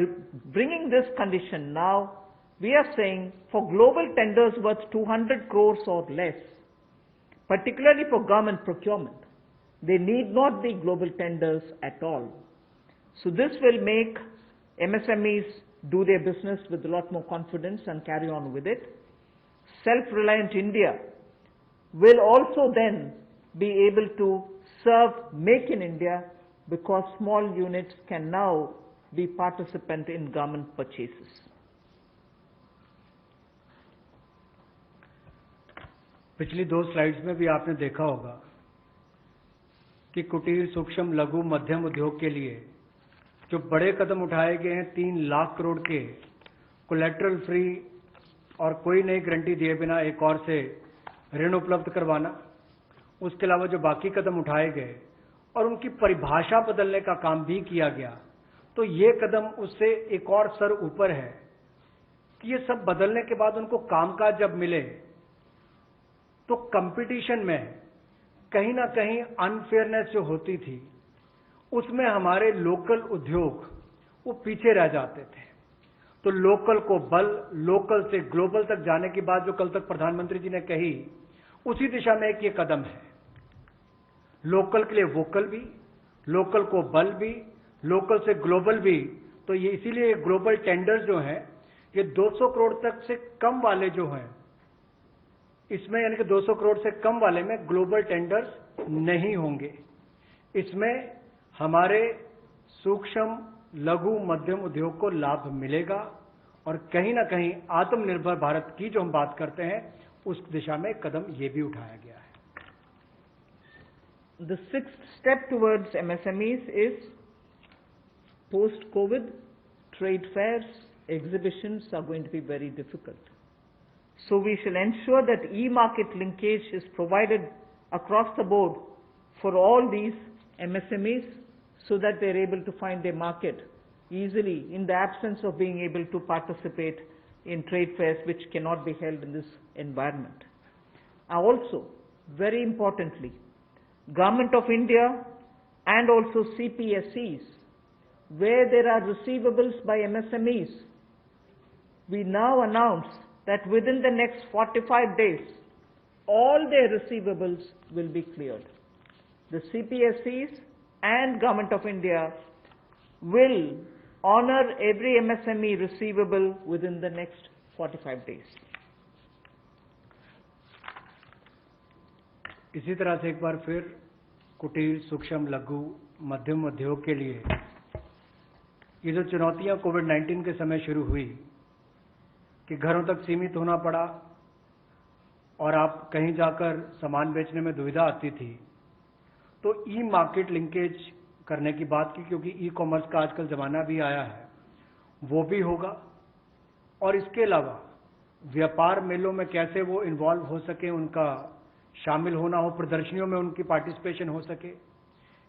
bringing this condition now, we are saying for global tenders worth 200 crores or less, particularly for government procurement, they need not be global tenders at all. So this will make MSMEs do their business with a lot more confidence and carry on with it. Self-reliant India will also then be able to serve Make in India, because small units can now be participant in government purchases. पिछली 2 slides में भी आपने देखा होगा कि कुटीर, सूक्ष्म, लघु, मध्यम उद्योग के लिए जो बड़े कदम उठाए गए हैं, 3 लाख करोड़ के कोलेटरल फ्री और कोई नई गारंटी दिए बिना एक और से ऋण उपलब्ध करवाना, उसके अलावा जो बाकी कदम उठाए गए और उनकी परिभाषा बदलने का काम भी किया गया, तो ये कदम उससे एक और स्तर ऊपर है कि ये सब बदलने के बाद उनको कामकाज जब मिले तो कंपटीशन में कहीं ना कहीं अनफेयरनेस जो होती थी, उसमें हमारे लोकल उद्योग वो पीछे रह जाते थे। तो लोकल को बल, लोकल से ग्लोबल तक जाने की बात जो कल तक प्रधानमंत्री जी ने कही, उसी दिशा में एक ये कदम है। लोकल के लिए वोकल भी, लोकल को बल भी, लोकल से ग्लोबल भी। तो ये इसीलिए ग्लोबल टेंडर्स जो हैं, ये 200 करोड़ तक से कम वाले जो हैं, इसमें यानी कि 200 करोड़ से कम वाले में ग्लोबल टेंडर्स नहीं होंगे। इसमें हमारे सूक्ष्म, लघु, मध्यम उद्योग को लाभ मिलेगा और कहीं ना कहीं आत्मनिर्भर भारत की जो हम बात करते हैं, उस दिशा में कदम ये भी उठाया गया है। The 6th step towards MSMEs is post-COVID trade fairs, exhibitions are going to be very difficult. So we shall ensure that e-market linkage is provided across the board for all these MSMEs so that they're able to find their market easily in the absence of being able to participate in trade fairs which cannot be held in this environment. Also, very importantly, Government of India and also CPSEs, where there are receivables by MSMEs, we now announce that within the next 45 days, all their receivables will be cleared. The CPSEs and Government of India will honor every MSME receivable within the next 45 days. इसी तरह से एक बार फिर कुटीर, सूक्ष्म, लघु, मध्यम उद्योग के लिए ये जो चुनौतियां कोविड-19 के समय शुरू हुई कि घरों तक सीमित होना पड़ा और आप कहीं जाकर सामान बेचने में दुविधा आती थी, तो ई मार्केट लिंकेज करने की बात की, क्योंकि ई कॉमर्स का आजकल ज़माना भी आया है, वो भी होगा। और इसके अलावा व्यापार मेलों में कैसे वो इन्वॉल्व हो सके, उनका शामिल होना हो, प्रदर्शनियों में उनकी पार्टिसिपेशन हो सके,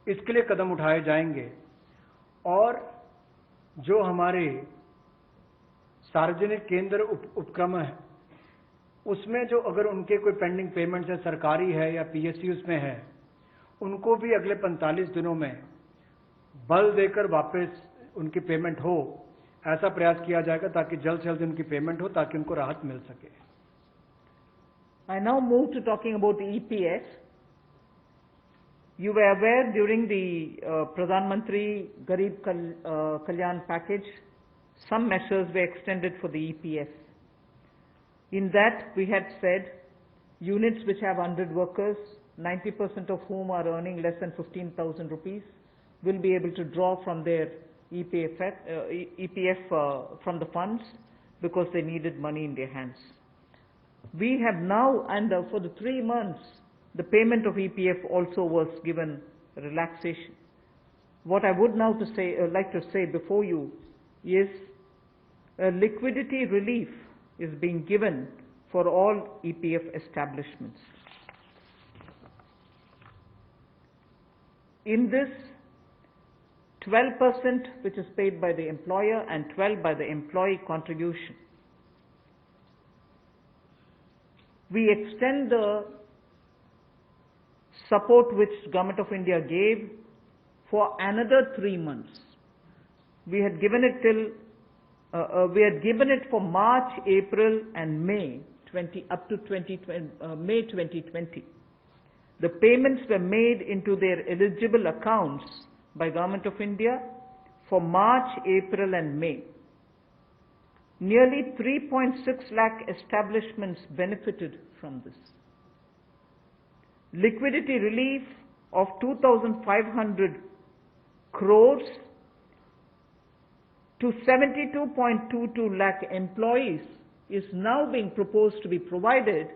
इसके लिए कदम उठाए जाएंगे। और जो हमारे सार्वजनिक केंद्र उपक्रम है, उसमें जो अगर उनके कोई पेंडिंग पेमेंट्स है, सरकारी है या पीएसयू में है, उनको भी अगले 45 दिनों में बल देकर वापस उनकी पेमेंट हो, ऐसा प्रयास किया जाएगा ताकि जल्द से जल्द उनकी पेमेंट हो, ताकि उनको राहत मिल सके। I now move to talking about EPS. You were aware during the Pradhan Mantri Garib Kalyan package, some measures were extended for the EPS. In that, we had said units which have 100 workers, 90% of whom are earning less than 15,000 rupees, will be able to draw from their EPF from the funds because they needed money in their hands. We have now, and for the 3 months, the payment of EPF also was given relaxation. What I would now like to say before you is liquidity relief is being given for all EPF establishments. In this, 12% which is paid by the employer and 12% by the employee contribution. We extend the support which Government of India gave for another 3 months. We had given it for March, April and May up to May 2020. The payments were made into their eligible accounts by Government of India for March, April and May. Nearly 3.6 lakh establishments benefited from this. Liquidity relief of 2,500 crores to 72.22 lakh employees is now being proposed to be provided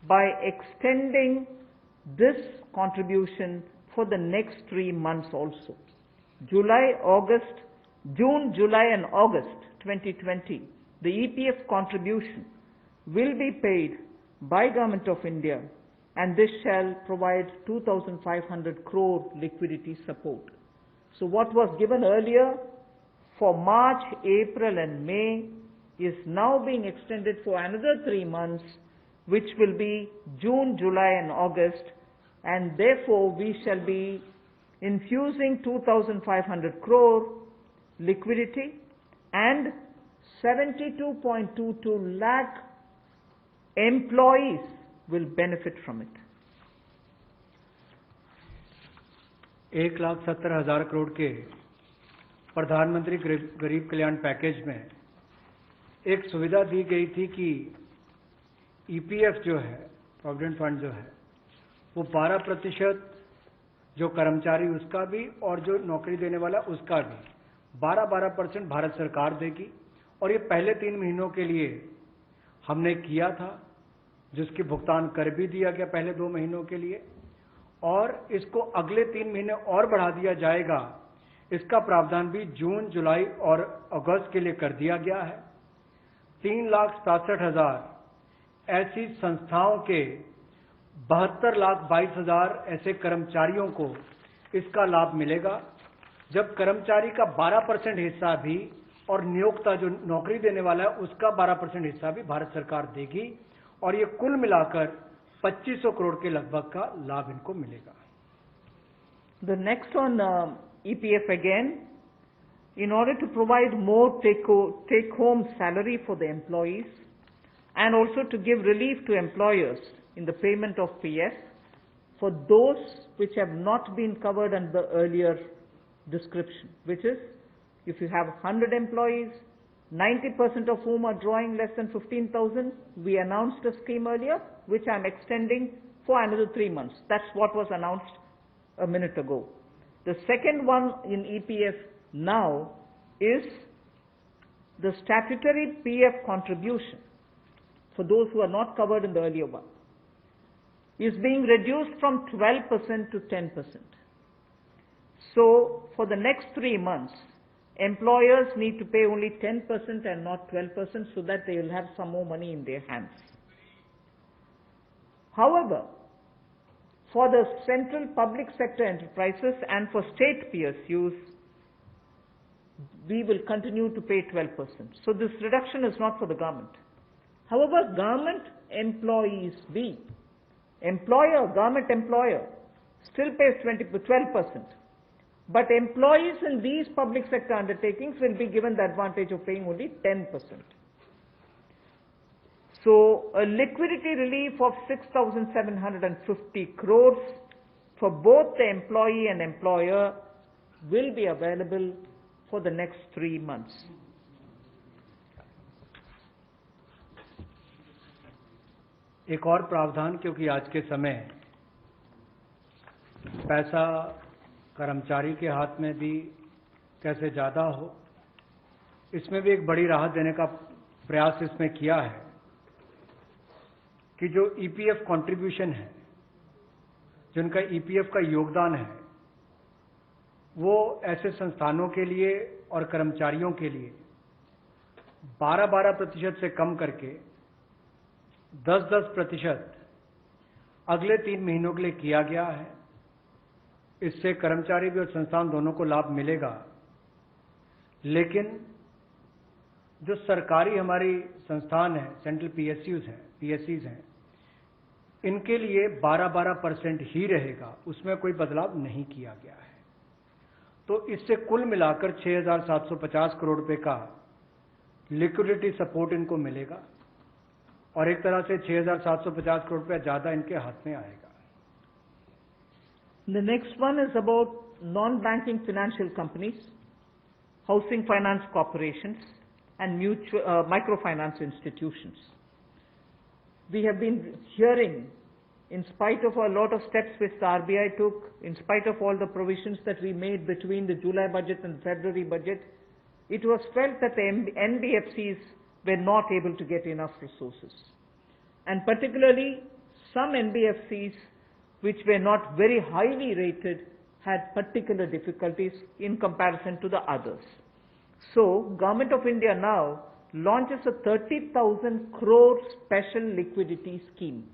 by extending this contribution for the next 3 months also. June, July and August 2020, the EPF contribution will be paid by Government of India, and this shall provide 2,500 crore liquidity support. So what was given earlier for March, April and May is now being extended for another 3 months, which will be June, July and August, and therefore we shall be infusing 2,500 crore liquidity and 72.22 lakh employees will benefit from it. 1,70,000 crore के प्रधानमंत्री गरीब कल्याण package में एक सुविधा दी गई थी कि EPF जो है, प्रोविडेंट फंड जो है, वो 12% जो कर्मचारी उसका भी और जो नौकरी देने वाला उसका भी 12% भारत सरकार देगी। और ये पहले 3 महीनों के लिए हमने किया था, जिसकी भुगतान कर भी दिया गया पहले 2 महीनों के लिए, और इसको अगले 3 महीने और बढ़ा दिया जाएगा। इसका प्रावधान भी जून, जुलाई और अगस्त के लिए कर दिया गया है। 3,67,000 ऐसी संस्थाओं के 72,22,000 ऐसे कर्मचारियों को इसका लाभ मिलेगा, जब कर्मचारी का 12% हिस्सा भी और नियोक्ता जो नौकरी देने वाला है उसका 12% हिस्सा भी भारत सरकार देगी, और ये कुल मिलाकर 2500 करोड़ के लगभग का लाभ इनको मिलेगा। The next on EPF again, in order to provide more take-home salary for the employees and also to give relief to employers in the payment of PF for those which have not been covered under the earlier description, which is if you have 100 employees, 90% of whom are drawing less than 15,000, we announced a scheme earlier, which I'm extending for another 3 months. That's what was announced a minute ago. The second one in EPF now is the statutory PF contribution for those who are not covered in the earlier one is being reduced from 12% to 10%. So for the next 3 months, employers need to pay only 10% and not 12% so that they will have some more money in their hands. However, for the central public sector enterprises and for state PSUs, we will continue to pay 12%. So this reduction is not for the government. However, government employees government employer still pays 12%. But employees in these public sector undertakings will be given the advantage of paying only 10%. So a liquidity relief of 6,750 crores for both the employee and employer will be available for the next 3 months. एक और प्रावधान, क्योंकि आज के समय पैसा कर्मचारी के हाथ में भी कैसे ज़्यादा हो, इसमें भी एक बड़ी राहत देने का प्रयास इसमें किया है कि जो ईपीएफ कंट्रीब्यूशन है, जो उनका ईपीएफ का योगदान है, वो ऐसे संस्थानों के लिए और कर्मचारियों के लिए 12% से कम करके 10% अगले 3 महीनों के लिए किया गया है। इससे कर्मचारी भी और संस्थान दोनों को लाभ मिलेगा, लेकिन जो सरकारी हमारी संस्थान है, सेंट्रल पीएससीज हैं, इनके लिए 12% ही रहेगा, उसमें कोई बदलाव नहीं किया गया है। तो इससे कुल मिलाकर 6,750 करोड़ रुपए का लिक्विडिटी सपोर्ट इनको मिलेगा और एक तरह से 6,750 करोड़ रुपया ज्यादा इनके हाथ में आएगा। The next one is about non-banking financial companies, housing finance corporations, and microfinance institutions. We have been hearing, in spite of a lot of steps which the RBI took, in spite of all the provisions that we made between the July budget and February budget, it was felt that the NBFCs were not able to get enough resources. And particularly, some NBFCs which were not very highly rated had particular difficulties in comparison to the others. So, Government of India now launches a 30,000 crore special liquidity scheme.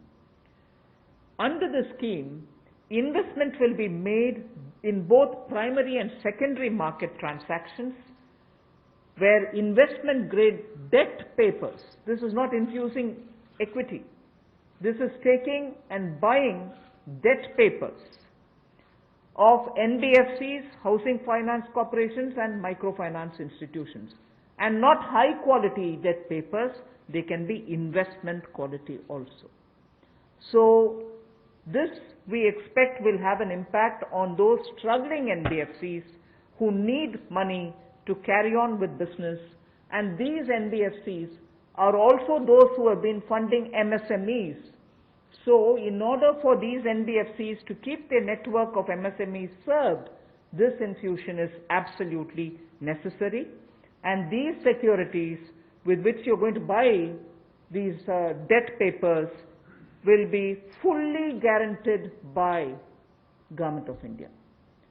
Under the scheme, investment will be made in both primary and secondary market transactions where investment grade debt papers, this is not infusing equity, this is taking and buying debt papers of NBFCs, housing finance corporations and microfinance institutions, and not high quality debt papers, they can be investment quality also. So this we expect will have an impact on those struggling NBFCs who need money to carry on with business, and these NBFCs are also those who have been funding MSMEs. So in order for these NBFCs to keep their network of MSMEs served, this infusion is absolutely necessary, and these securities with which you're going to buy these debt papers will be fully guaranteed by Government of India.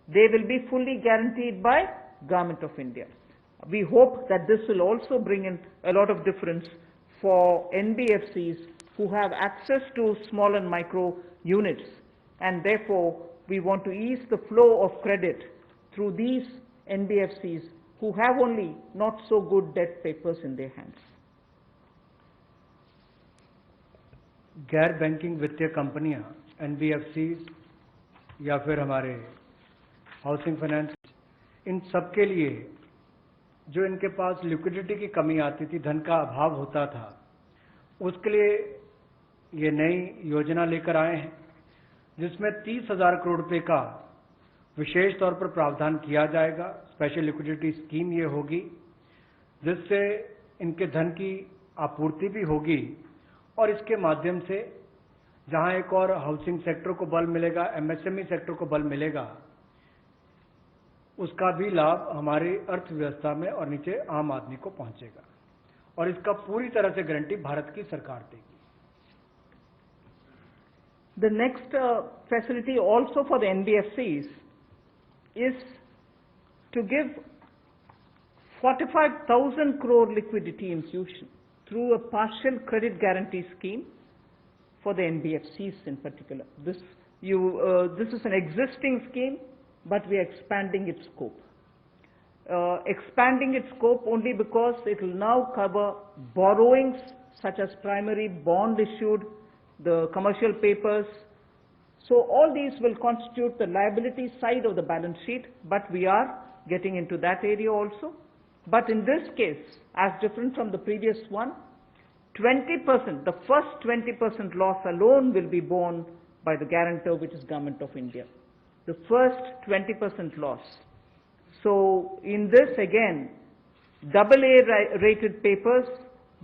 They will be fully guaranteed by Government of India. We hope that this will also bring in a lot of difference for NBFCs who have access to small and micro units, and therefore we want to ease the flow of credit through these NBFCs who have only not so good debt papers in their hands. गैर banking वित्तीय कंपनियां, NBFCs या फिर हमारे housing finance, इन सब के लिए जो इनके पास लिक्विडिटी की कमी आती थी, धन का अभाव होता था, उसके लिए ये नई योजना लेकर आए हैं जिसमें 30,000 करोड़ रुपए का विशेष तौर पर प्रावधान किया जाएगा। स्पेशल लिक्विडिटी स्कीम ये होगी जिससे इनके धन की आपूर्ति भी होगी और इसके माध्यम से जहां एक और हाउसिंग सेक्टर को बल मिलेगा, एमएसएमई सेक्टर को बल मिलेगा, उसका भी लाभ हमारी अर्थव्यवस्था में और नीचे आम आदमी को पहुंचेगा और इसका पूरी तरह से गारंटी भारत की सरकार देगी। The next facility also for the NBFCs is to give 45,000 crore liquidity infusion through a partial credit guarantee scheme for the NBFCs in particular. This is an existing scheme, but we are expanding its scope. Expanding its scope only because it will now cover borrowings such as primary bond issued, the commercial papers. So all these will constitute the liability side of the balance sheet, but we are getting into that area also. But in this case, as different from the previous one, 20%, the first 20% loss alone will be borne by the guarantor, which is Government of India. The first 20% loss. So in this again, AA rated papers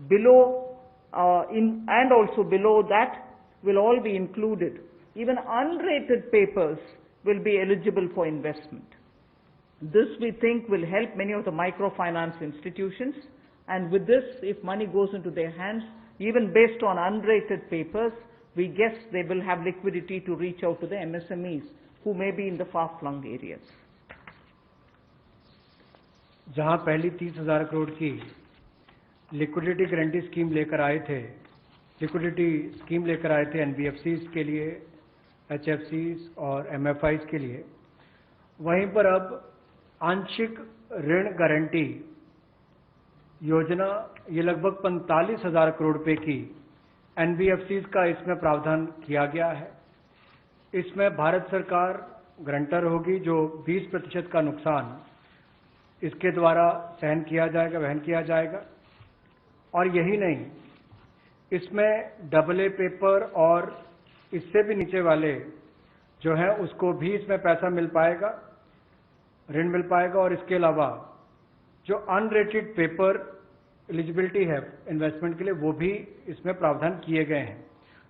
below and also below that will all be included. Even unrated papers will be eligible for investment. This, we think, will help many of the microfinance institutions, and with this, if money goes into their hands, even based on unrated papers, we guess they will have liquidity to reach out to the MSMEs who may be in the far-flung areas. जहां पहली 30,000 करोड़ की liquidity guarantee scheme लेकर आए थे, liquidity scheme लेकर आए थे NBFCs के लिए, एचएफसीज और एमएफआईज के लिए, वहीं पर अब आंशिक ऋण गारंटी योजना ये लगभग 45,000 करोड़ रुपए की एनबीएफसीज का इसमें प्रावधान किया गया है। इसमें भारत सरकार गारंटर होगी, जो 20% का नुकसान इसके द्वारा सहन किया जाएगा, वहन किया जाएगा। और यही नहीं, इसमें AA पेपर और इससे भी नीचे वाले जो है उसको भी इसमें पैसा मिल पाएगा, ऋण मिल पाएगा। और इसके अलावा जो अनरेटेड पेपर एलिजिबिलिटी है इन्वेस्टमेंट के लिए, वो भी इसमें प्रावधान किए गए हैं,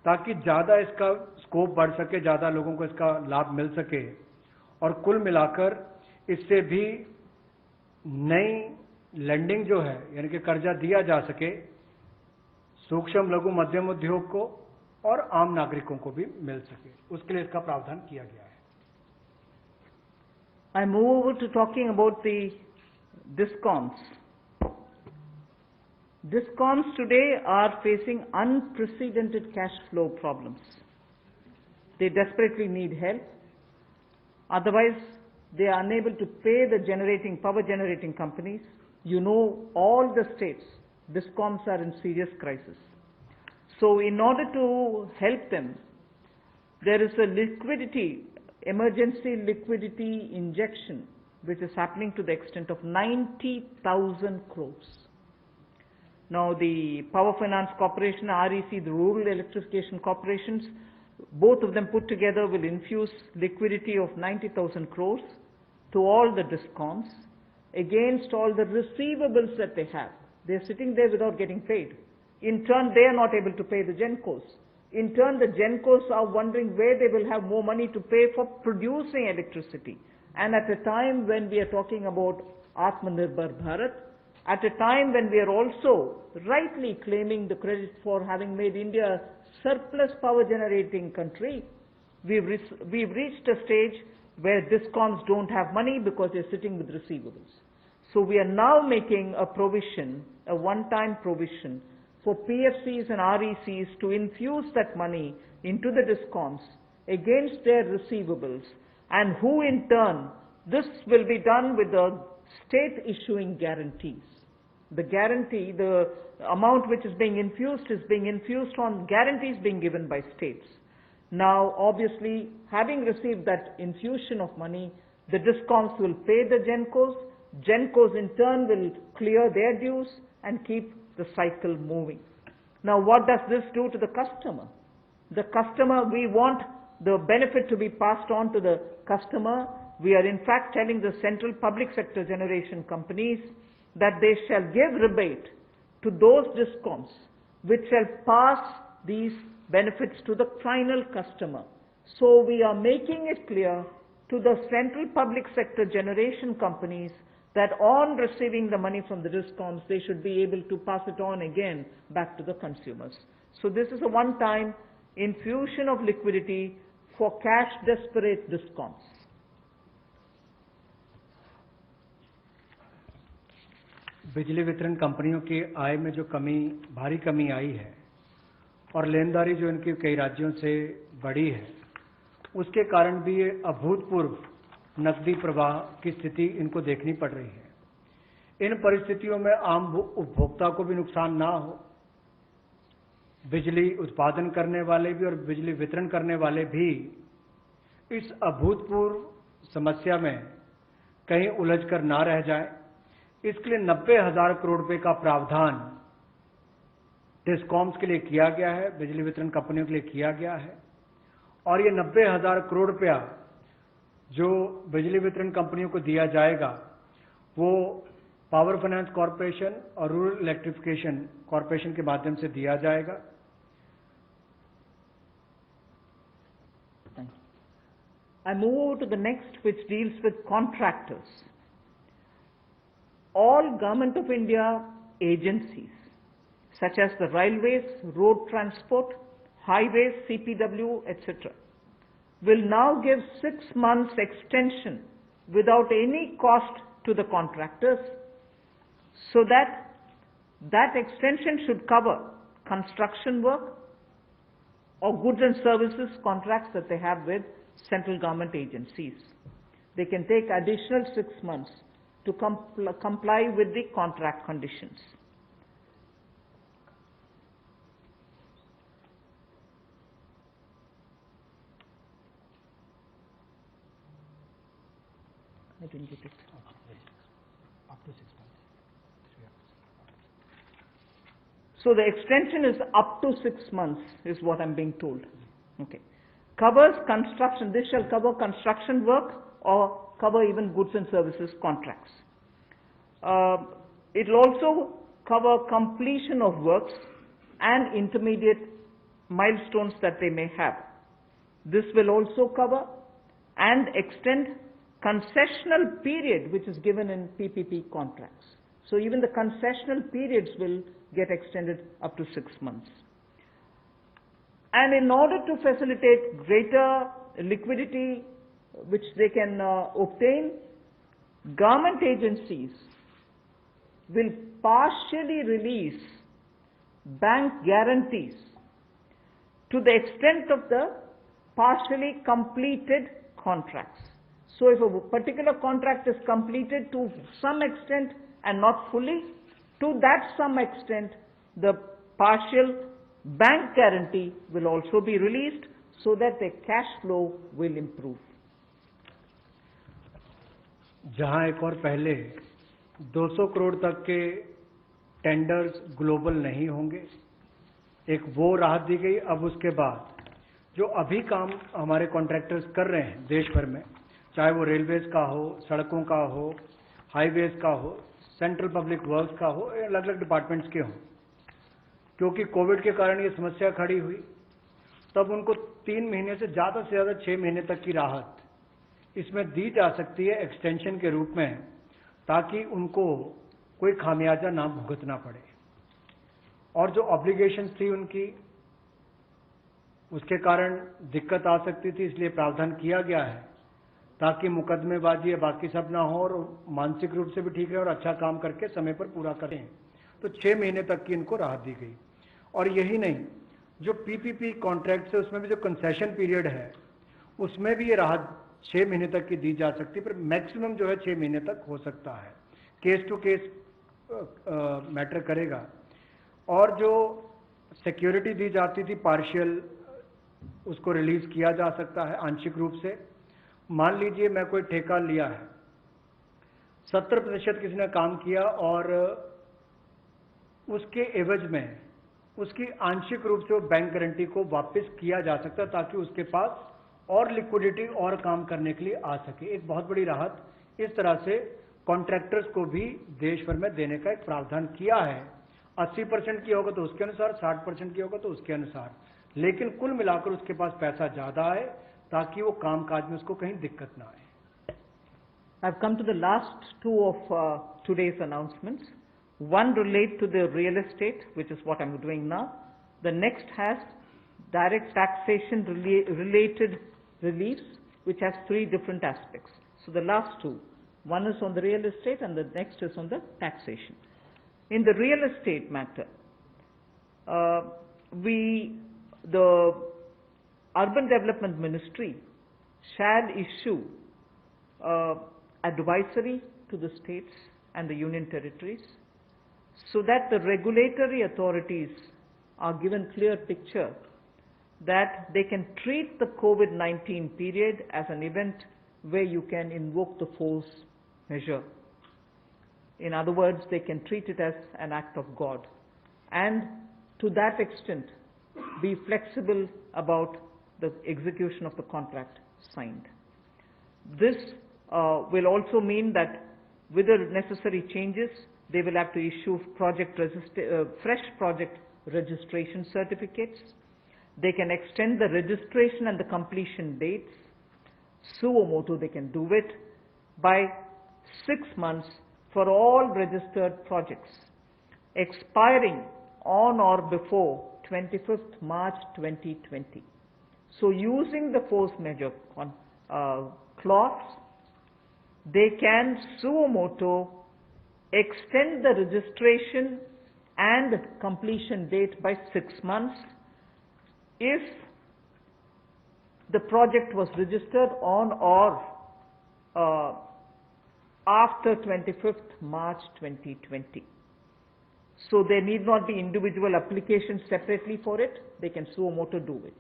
ताकि ज़्यादा इसका स्कोप बढ़ सके, ज़्यादा लोगों को इसका लाभ मिल सके और कुल मिलाकर इससे भी नई लैंडिंग जो है, यानी कि कर्जा दिया जा सके सूक्ष्म लघु मध्यम उद्योग को और आम नागरिकों को भी मिल सके, उसके लिए इसका प्रावधान किया गया है। I move over to talking about the DISCOMs. DISCOMs today are facing unprecedented cash flow problems. They desperately need help. Otherwise, they are unable to pay the power generating companies. You know, all the states, DISCOMs are in serious crisis. So in order to help them, there is a emergency liquidity injection, which is happening to the extent of 90,000 crores. Now the Power Finance Corporation, REC, the Rural Electrification Corporations, both of them put together will infuse liquidity of 90,000 crores to all the DISCOMs against all the receivables that they have. They're sitting there without getting paid. In turn, they are not able to pay the GENCOs. In turn, the GENCOs are wondering where they will have more money to pay for producing electricity. And at a time when we are talking about Atmanirbhar Bharat, at a time when we are also rightly claiming the credit for having made India a surplus power generating country, we've reached a stage where DISCOMs don't have money because they're sitting with receivables. So we are now making a provision, a one-time provision for PFCs and RECs to infuse that money into the DISCOMs against their receivables, and who in turn, this will be done with the state issuing guarantees. The guarantee, the amount which is being infused on guarantees being given by states. Now, obviously, having received that infusion of money, the DISCOMs will pay the GENCOs. GENCOs in turn will clear their dues and keep the cycle moving. Now, what does this do to the customer? The customer, we want the benefit to be passed on to the customer. We are in fact telling the central public sector generation companies that they shall give rebate to those DISCOMs which shall pass these benefits to the final customer. So we are making it clear to the central public sector generation companies that on receiving the money from the DISCOMs, they should be able to pass it on again back to the consumers. So this is a one-time infusion of liquidity for cash desperate DISCOMs. बिजली वितरण कंपनियों की आय में जो भारी कमी आई है और लेनदारी जो इनके कई राज्यों से बढ़ी है, उसके कारण भी ये अभूतपूर्व नकदी प्रवाह की स्थिति इनको देखनी पड़ रही है। इन परिस्थितियों में आम उपभोक्ता को भी नुकसान ना हो, बिजली उत्पादन करने वाले भी और बिजली वितरण करने वाले भी इस अभूतपूर्व समस्या में कहीं उलझ कर ना रह जाए, इसके लिए 90,000 करोड़ रुपए का प्रावधान डिस्कॉम्स के लिए किया गया है, बिजली वितरण कंपनियों के लिए किया गया है। और ये 90,000 करोड़ रुपया जो बिजली वितरण कंपनियों को दिया जाएगा, वो पावर फाइनेंस कॉरपोरेशन और रूरल इलेक्ट्रिफिकेशन कॉरपोरेशन के माध्यम से दिया जाएगा। I move over to the next, which deals with contractors. All Government of India agencies, such as the railways, road transport, highways, CPW, etc., will now give 6 months extension without any cost to the contractors, so that extension should cover construction work or goods and services contracts that they have with central government agencies. They can take additional 6 months to comply with the contract conditions. I didn't get it. Up to 6 months. So the extension is up to 6 months, is what I'm being told. Okay. Covers construction. This shall cover construction work or cover even goods and services contracts. It will also cover completion of works and intermediate milestones that they may have. This will also cover and extend concessional period which is given in PPP contracts. So even the concessional periods will get extended up to 6 months. And in order to facilitate greater liquidity which they can obtain, government agencies will partially release bank guarantees to the extent of the partially completed contracts. So if a particular contract is completed to some extent and not fully, to that some extent the partial bank guarantee will also be released so that their cash flow will improve. जहां एक और पहले 200 करोड़ तक के tenders global नहीं होंगे, एक वो राहत दी गई। अब उसके बाद जो अभी काम हमारे कॉन्ट्रैक्टर्स कर रहे हैं देश भर में, चाहे वो रेलवेज का हो, सड़कों का हो, हाईवेज का हो, सेंट्रल पब्लिक वर्क्स का हो, अलग अलग डिपार्टमेंट्स के हों, क्योंकि कोविड के कारण ये समस्या खड़ी हुई, तब उनको 3 महीने से ज़्यादा 6 महीने तक की राहत इसमें दी जा सकती है एक्सटेंशन के रूप में, ताकि उनको कोई खामियाजा ना भुगतना पड़े। और जो ऑब्लिगेशंस थी उनकी, उसके कारण दिक्कत आ सकती थी, इसलिए प्रावधान किया गया है ताकि मुकदमेबाजी या बाकी सब ना हो और मानसिक रूप से भी ठीक रहे और अच्छा काम करके समय पर पूरा करें। तो 6 महीने तक की इनको राहत दी गई। और यही नहीं, जो पीपीपी कॉन्ट्रैक्ट है उसमें भी जो कंसेशन पीरियड है उसमें भी ये राहत 6 महीने तक की दी जा सकती है, पर मैक्सिमम जो है 6 महीने तक हो सकता है। केस टू केस मैटर करेगा। और जो सिक्योरिटी दी जाती थी पार्शियल, उसको रिलीज किया जा सकता है आंशिक रूप से। मान लीजिए मैं कोई ठेका लिया है, 70% किसी ने काम किया और उसके एवज में उसकी आंशिक रूप से वो बैंक गारंटी को वापस किया जा सकता है, ताकि उसके पास और लिक्विडिटी और काम करने के लिए आ सके। एक बहुत बड़ी राहत इस तरह से कॉन्ट्रैक्टर्स को भी देश भर में देने का एक प्रावधान किया है। 80% की होगा तो उसके अनुसार, 60% की होगा तो उसके अनुसार, लेकिन कुल मिलाकर उसके पास पैसा ज्यादा है ताकि वो कामकाज में उसको कहीं दिक्कत ना आए। I've come to the last two of today's announcements. One relate to the real estate, which is what I'm doing now. The next has direct taxation related reliefs, which has 3 different aspects. So the last two, one is on the real estate and the next is on the taxation. In the real estate matter, the Urban Development Ministry shall issue advisory to the states and the union territories so that the regulatory authorities are given clear picture that they can treat the COVID-19 period as an event where you can invoke the force measure. In other words, they can treat it as an act of God, and to that extent be flexible about the execution of the contract signed. This will also mean that with the necessary changes, they will have to issue fresh project registration certificates. They can extend the registration and the completion dates suo motu, they can do it by 6 months for all registered projects, expiring on or before 25th March 2020. So using the force majeure clause, they can suo motu extend the registration and completion date by 6 months if the project was registered on or after 25th March 2020. So there need not be individual applications separately for it. They can suo motu do it.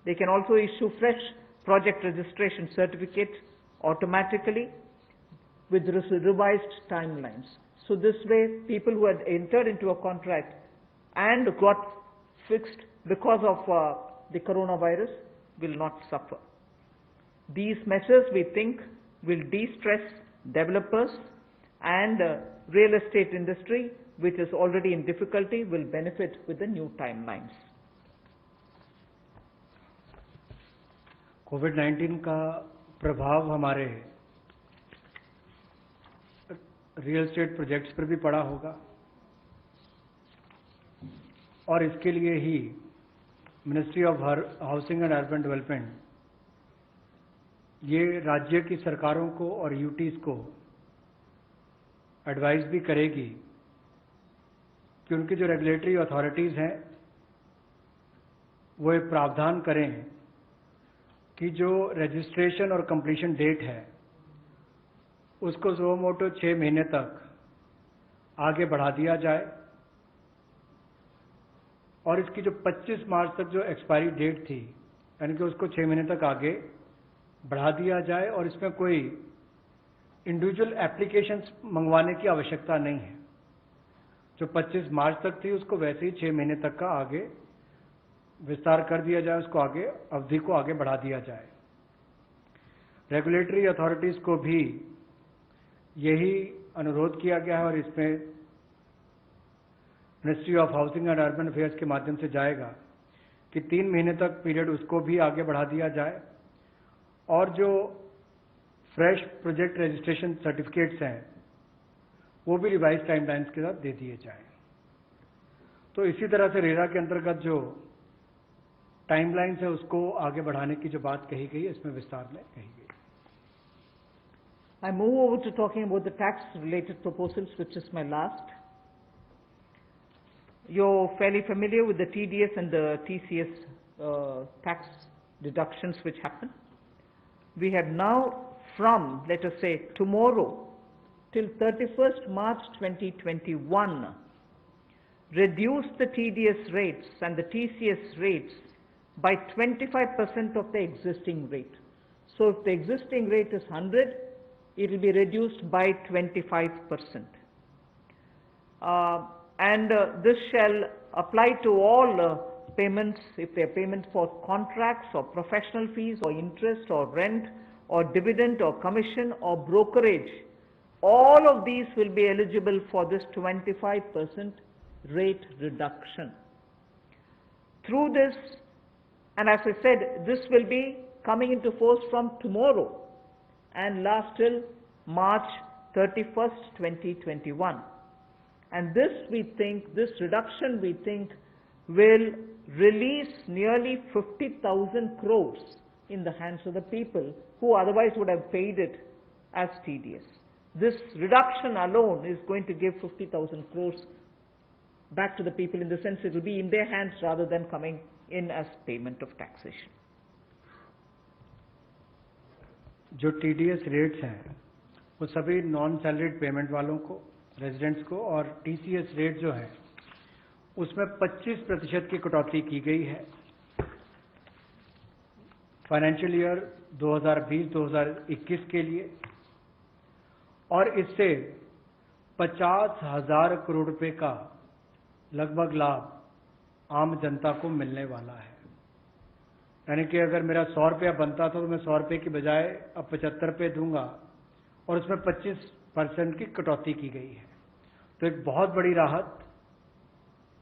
They can also issue fresh project registration certificate automatically with revised timelines. So this way, people who had entered into a contract and got fixed because of the coronavirus will not suffer. These measures, we think, will de-stress developers, and real estate industry, which is already in difficulty, will benefit with the new timelines. कोविड-19 का प्रभाव हमारे real estate projects पर भी पड़ा होगा, और इसके लिए ही ministry of housing and urban development ये राज्य की सरकारों को और यूटीज को एडवाइस भी करेगी कि उनकी जो रेगुलेटरी अथॉरिटीज़ हैं वो एक प्रावधान करें कि जो रजिस्ट्रेशन और कंप्लीशन डेट है उसको सुओ मोटो 6 महीने तक आगे बढ़ा दिया जाए, और इसकी जो 25 मार्च तक जो एक्सपायरी डेट थी यानी कि उसको 6 महीने तक आगे बढ़ा दिया जाए, और इसमें कोई इंडिविजुअल एप्लीकेशंस मंगवाने की आवश्यकता नहीं है। जो 25 मार्च तक थी उसको वैसे ही 6 महीने तक का आगे विस्तार कर दिया जाए, उसको आगे अवधि को आगे बढ़ा दिया जाए। रेगुलेटरी अथॉरिटीज़ को भी यही अनुरोध किया गया है, और इसमें ministry of housing and urban affairs के माध्यम से जाएगा कि 3 महीने तक पीरियड उसको भी आगे बढ़ा दिया जाए, और जो फ्रेश प्रोजेक्ट रजिस्ट्रेशन सर्टिफिकेट्स हैं वो भी रिवाइज टाइमलाइंस के साथ दे दिए जाएं। तो इसी तरह से रेरा के अंतर्गत जो टाइमलाइंस है उसको आगे बढ़ाने की जो बात कही गई है इसमें विस्तार में कही गई। I move over to talking about the tax-related proposals, which is my last. You're fairly familiar with the TDS and the TCS tax deductions which happen. We have now, from, let us say, tomorrow till 31st March 2021, reduced the TDS rates and the TCS rates by 25% of the existing rate. So if the existing rate is 100, it will be reduced by 25%. This shall apply to all payments, if they are payments for contracts or professional fees or interest or rent or dividend or commission or brokerage. All of these will be eligible for this 25% rate reduction. Through this, and as I said, this will be coming into force from tomorrow and last till March 31st, 2021. And this, we think, this reduction, we think, will release nearly 50,000 crores in the hands of the people who otherwise would have paid it as TDS. This reduction alone is going to give 50,000 crores back to the people, in the sense it will be in their hands rather than coming in as payment of taxation. जो TDS rates हैं वो सभी non salaried payment वालों को, residents को, और TCS rate जो है उसमें 25% की कटौती की गई है फाइनेंशियल ईयर 2020-2021 के लिए, और इससे 50,000 करोड़ रुपए का लगभग लाभ आम जनता को मिलने वाला है। यानी कि अगर मेरा 100 रुपया बनता था तो मैं 100 रुपये की बजाय अब 75 रुपये दूंगा, और उसमें 25% की कटौती की गई है। तो एक बहुत बड़ी राहत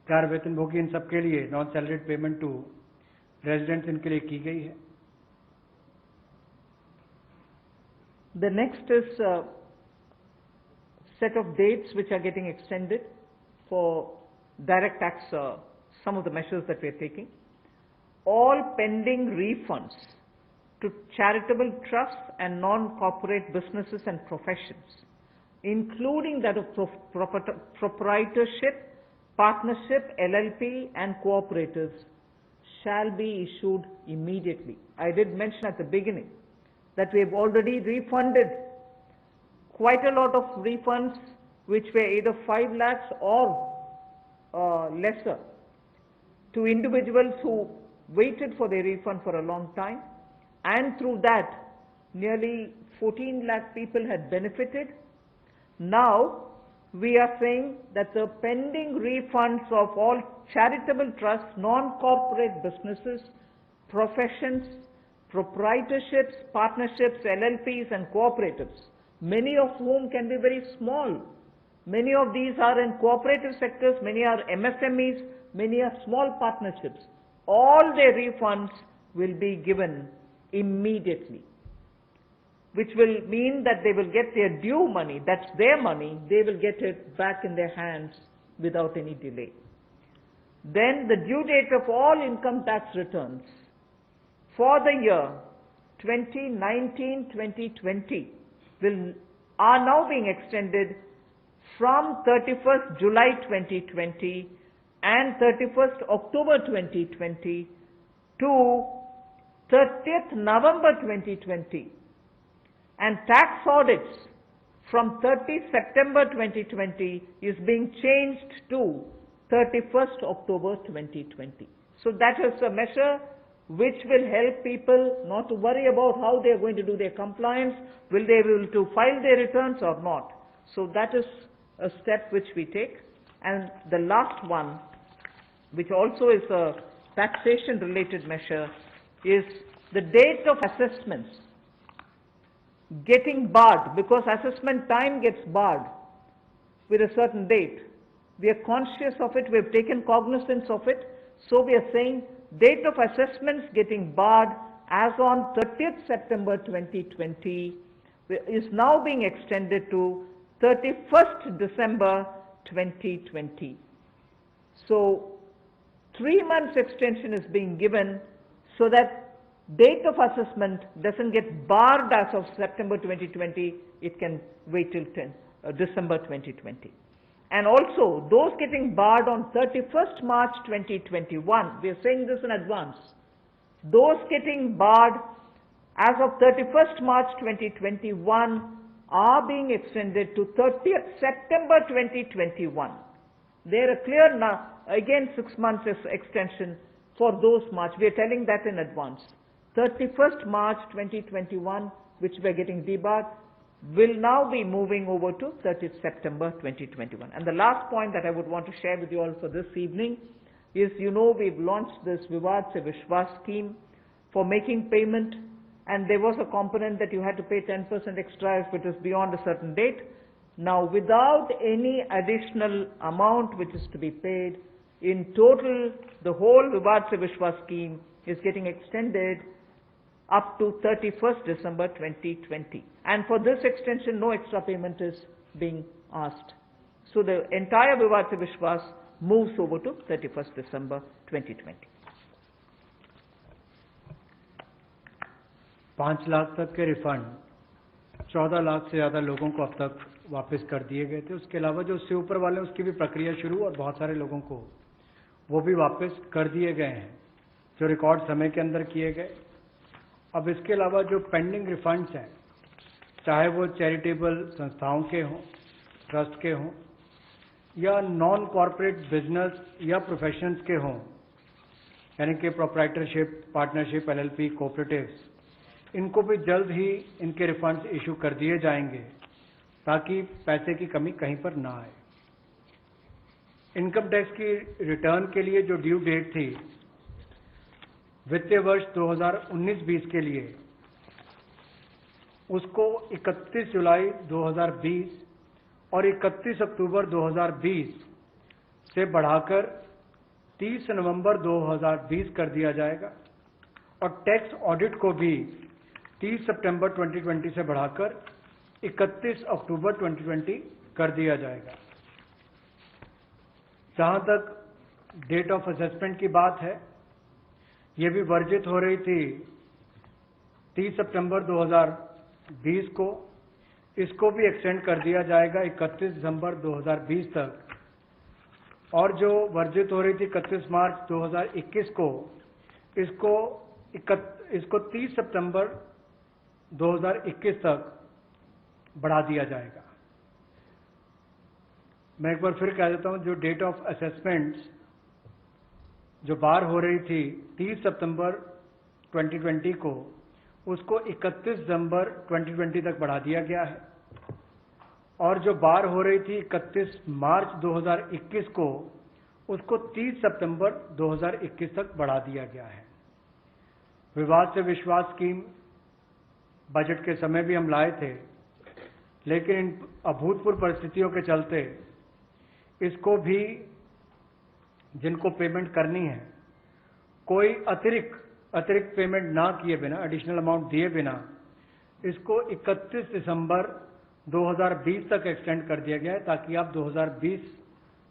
कार वेतनभोगी इन सबके लिए, non salaried payment to residents, इनके लिए की गई है। The next is a set of dates which are getting extended for direct tax, some of the measures that we are taking. All pending refunds to charitable trusts and non-corporate businesses and professions, including that of proprietorship, partnership, LLP and cooperatives, shall be issued immediately. I did mention at the beginning that we have already refunded quite a lot of refunds which were either 5 lakhs or lesser to individuals who waited for their refund for a long time, and through that nearly 14 lakh people had benefited. Now we are saying that the pending refunds of all charitable trusts, non-corporate businesses, professions, proprietorships, partnerships, LLPs and cooperatives, many of whom can be very small. Many of these are in cooperative sectors, many are MSMEs, many are small partnerships. All their refunds will be given immediately, which will mean that they will get their due money, that's their money, they will get it back in their hands without any delay. Then the due date of all income tax returns for the year 2019-2020 are now being extended from 31st July 2020 and 31st October 2020 to 30th November 2020, and tax audits from 30 September 2020 is being changed to 31st October 2020. So that is a measure which will help people not to worry about how they are going to do their compliance, will they be able to file their returns or not. So that is a step which we take. And the last one, which also is a taxation related measure, is the date of assessments getting barred, because assessment time gets barred with a certain date. We are conscious of it, we have taken cognizance of it, so we are saying date of assessments getting barred as on 30th September 2020 is now being extended to 31st December 2020. So 3 months extension is being given so that date of assessment doesn't get barred as of September 2020, it can wait till December 2020. And also, those getting barred on 31st March 2021, we are saying this in advance, those getting barred as of 31st March 2021 are being extended to 30th September 2021. There are clear now, again 6 months extension for those March. We are telling that in advance. 31st March 2021, which we are getting debarred, will now be moving over to 30th September 2021. And the last point that I would want to share with you all for this evening is, you know, we've launched this Vivad Se Vishwas scheme for making payment, and there was a component that you had to pay 10% extra if it is beyond a certain date. Now, without any additional amount which is to be paid, in total, the whole Vivad Se Vishwas scheme is getting extended up to 31st December 2020. And for this extension, no extra payment is being asked. So the entire Vivad Se Vishwas moves over to 31st December 2020. 5 lakh तक के refund 14 lakh से ज़्यादा लोगों को अब तक वापस कर दिए गए थे। उसके अलावा जो उससे ऊपर वाले उसकी भी प्रक्रिया शुरू, और बहुत सारे लोगों को वो भी वापस कर दिए गए हैं जो रिकॉर्ड समय के अंदर किए गए। अब इसके अलावा जो पेंडिंग रिफंड्स हैं, चाहे वो चैरिटेबल संस्थाओं के हों, ट्रस्ट के हों, या नॉन कॉर्पोरेट बिजनेस या प्रोफेशंस के हों, यानी कि प्रोप्राइटरशिप, पार्टनरशिप, एलएलपी, कोऑपरेटिव्स, इनको भी जल्द ही इनके रिफंड्स इशू कर दिए जाएंगे ताकि पैसे की कमी कहीं पर ना आए। इनकम टैक्स की रिटर्न के लिए जो ड्यू डेट थी वित्तीय वर्ष 2019-20 के लिए, उसको 31 जुलाई 2020 और 31 अक्टूबर 2020 से बढ़ाकर 30 नवंबर 2020 कर दिया जाएगा, और टैक्स ऑडिट को भी 30 सितंबर 2020 से बढ़ाकर 31 अक्टूबर 2020 कर दिया जाएगा। जहां तक डेट ऑफ असेसमेंट की बात है, ये भी वर्जित हो रही थी 30 सितंबर 2020 को, इसको भी एक्सटेंड कर दिया जाएगा 31 दिसंबर 2020 तक, और जो वर्जित हो रही थी 31 मार्च 2021 को, इसको 30 सितंबर 2021 तक बढ़ा दिया जाएगा। मैं एक बार फिर कह देता हूं, जो डेट ऑफ असेसमेंट्स जो बार हो रही थी 30 सितंबर 2020 को, उसको 31 दिसंबर 2020 तक बढ़ा दिया गया है, और जो बार हो रही थी 31 मार्च 2021 को, उसको 30 सितंबर 2021 तक बढ़ा दिया गया है। विवाद से विश्वास स्कीम बजट के समय भी हम लाए थे, लेकिन इन अभूतपूर्व परिस्थितियों के चलते इसको भी, जिनको पेमेंट करनी है, कोई अतिरिक्त पेमेंट ना किए बिना, एडिशनल अमाउंट दिए बिना, इसको 31 दिसंबर 2020 तक एक्सटेंड कर दिया गया है, ताकि आप 2020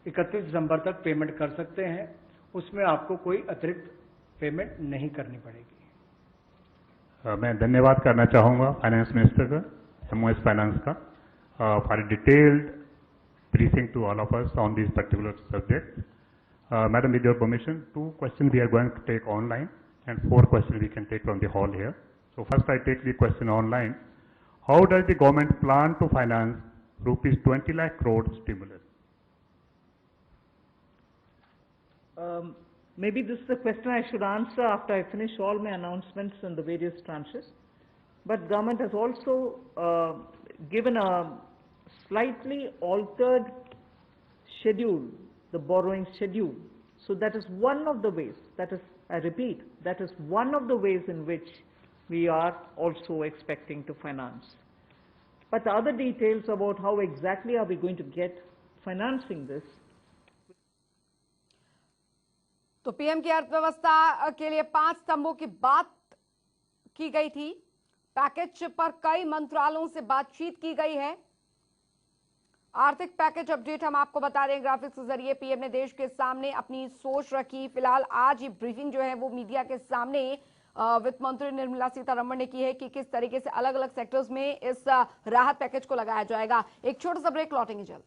31 दिसंबर तक पेमेंट कर सकते हैं। उसमें आपको कोई अतिरिक्त पेमेंट नहीं करनी पड़ेगी। मैं धन्यवाद करना चाहूँगा फाइनेंस मिनिस्टर का, एमओएस फाइनेंस का, for detailed briefing to all of us on these particular subjects. Madam, with your permission, 2 questions we are going to take online and 4 questions we can take from the hall here. So first I take the question online. How does the government plan to finance rupees 20 lakh crore stimulus? Maybe this is a question I should answer after I finish all my announcements in the various tranches. But government has also given a slightly altered schedule, the borrowing schedule. So that is one of the ways, that is, I repeat, that is one of the ways in which we are also expecting to finance. But the other details about how exactly are we going to get financing this. तो PM की अर्थव्यवस्था के लिए 5 स्तंभों की बात की गई थी। पैकेज पर कई मंत्रालयों से बातचीत की गई है। आर्थिक पैकेज अपडेट हम आपको बता रहे हैं ग्राफिक्स के जरिए। पीएम ने देश के सामने अपनी सोच रखी। फिलहाल आज ये ब्रीफिंग जो है वो मीडिया के सामने वित्त मंत्री निर्मला सीतारमण ने की है कि किस तरीके से अलग अलग सेक्टर्स में इस राहत पैकेज को लगाया जाएगा। एक छोटा सा ब्रेक, लौटेंगे जल्द।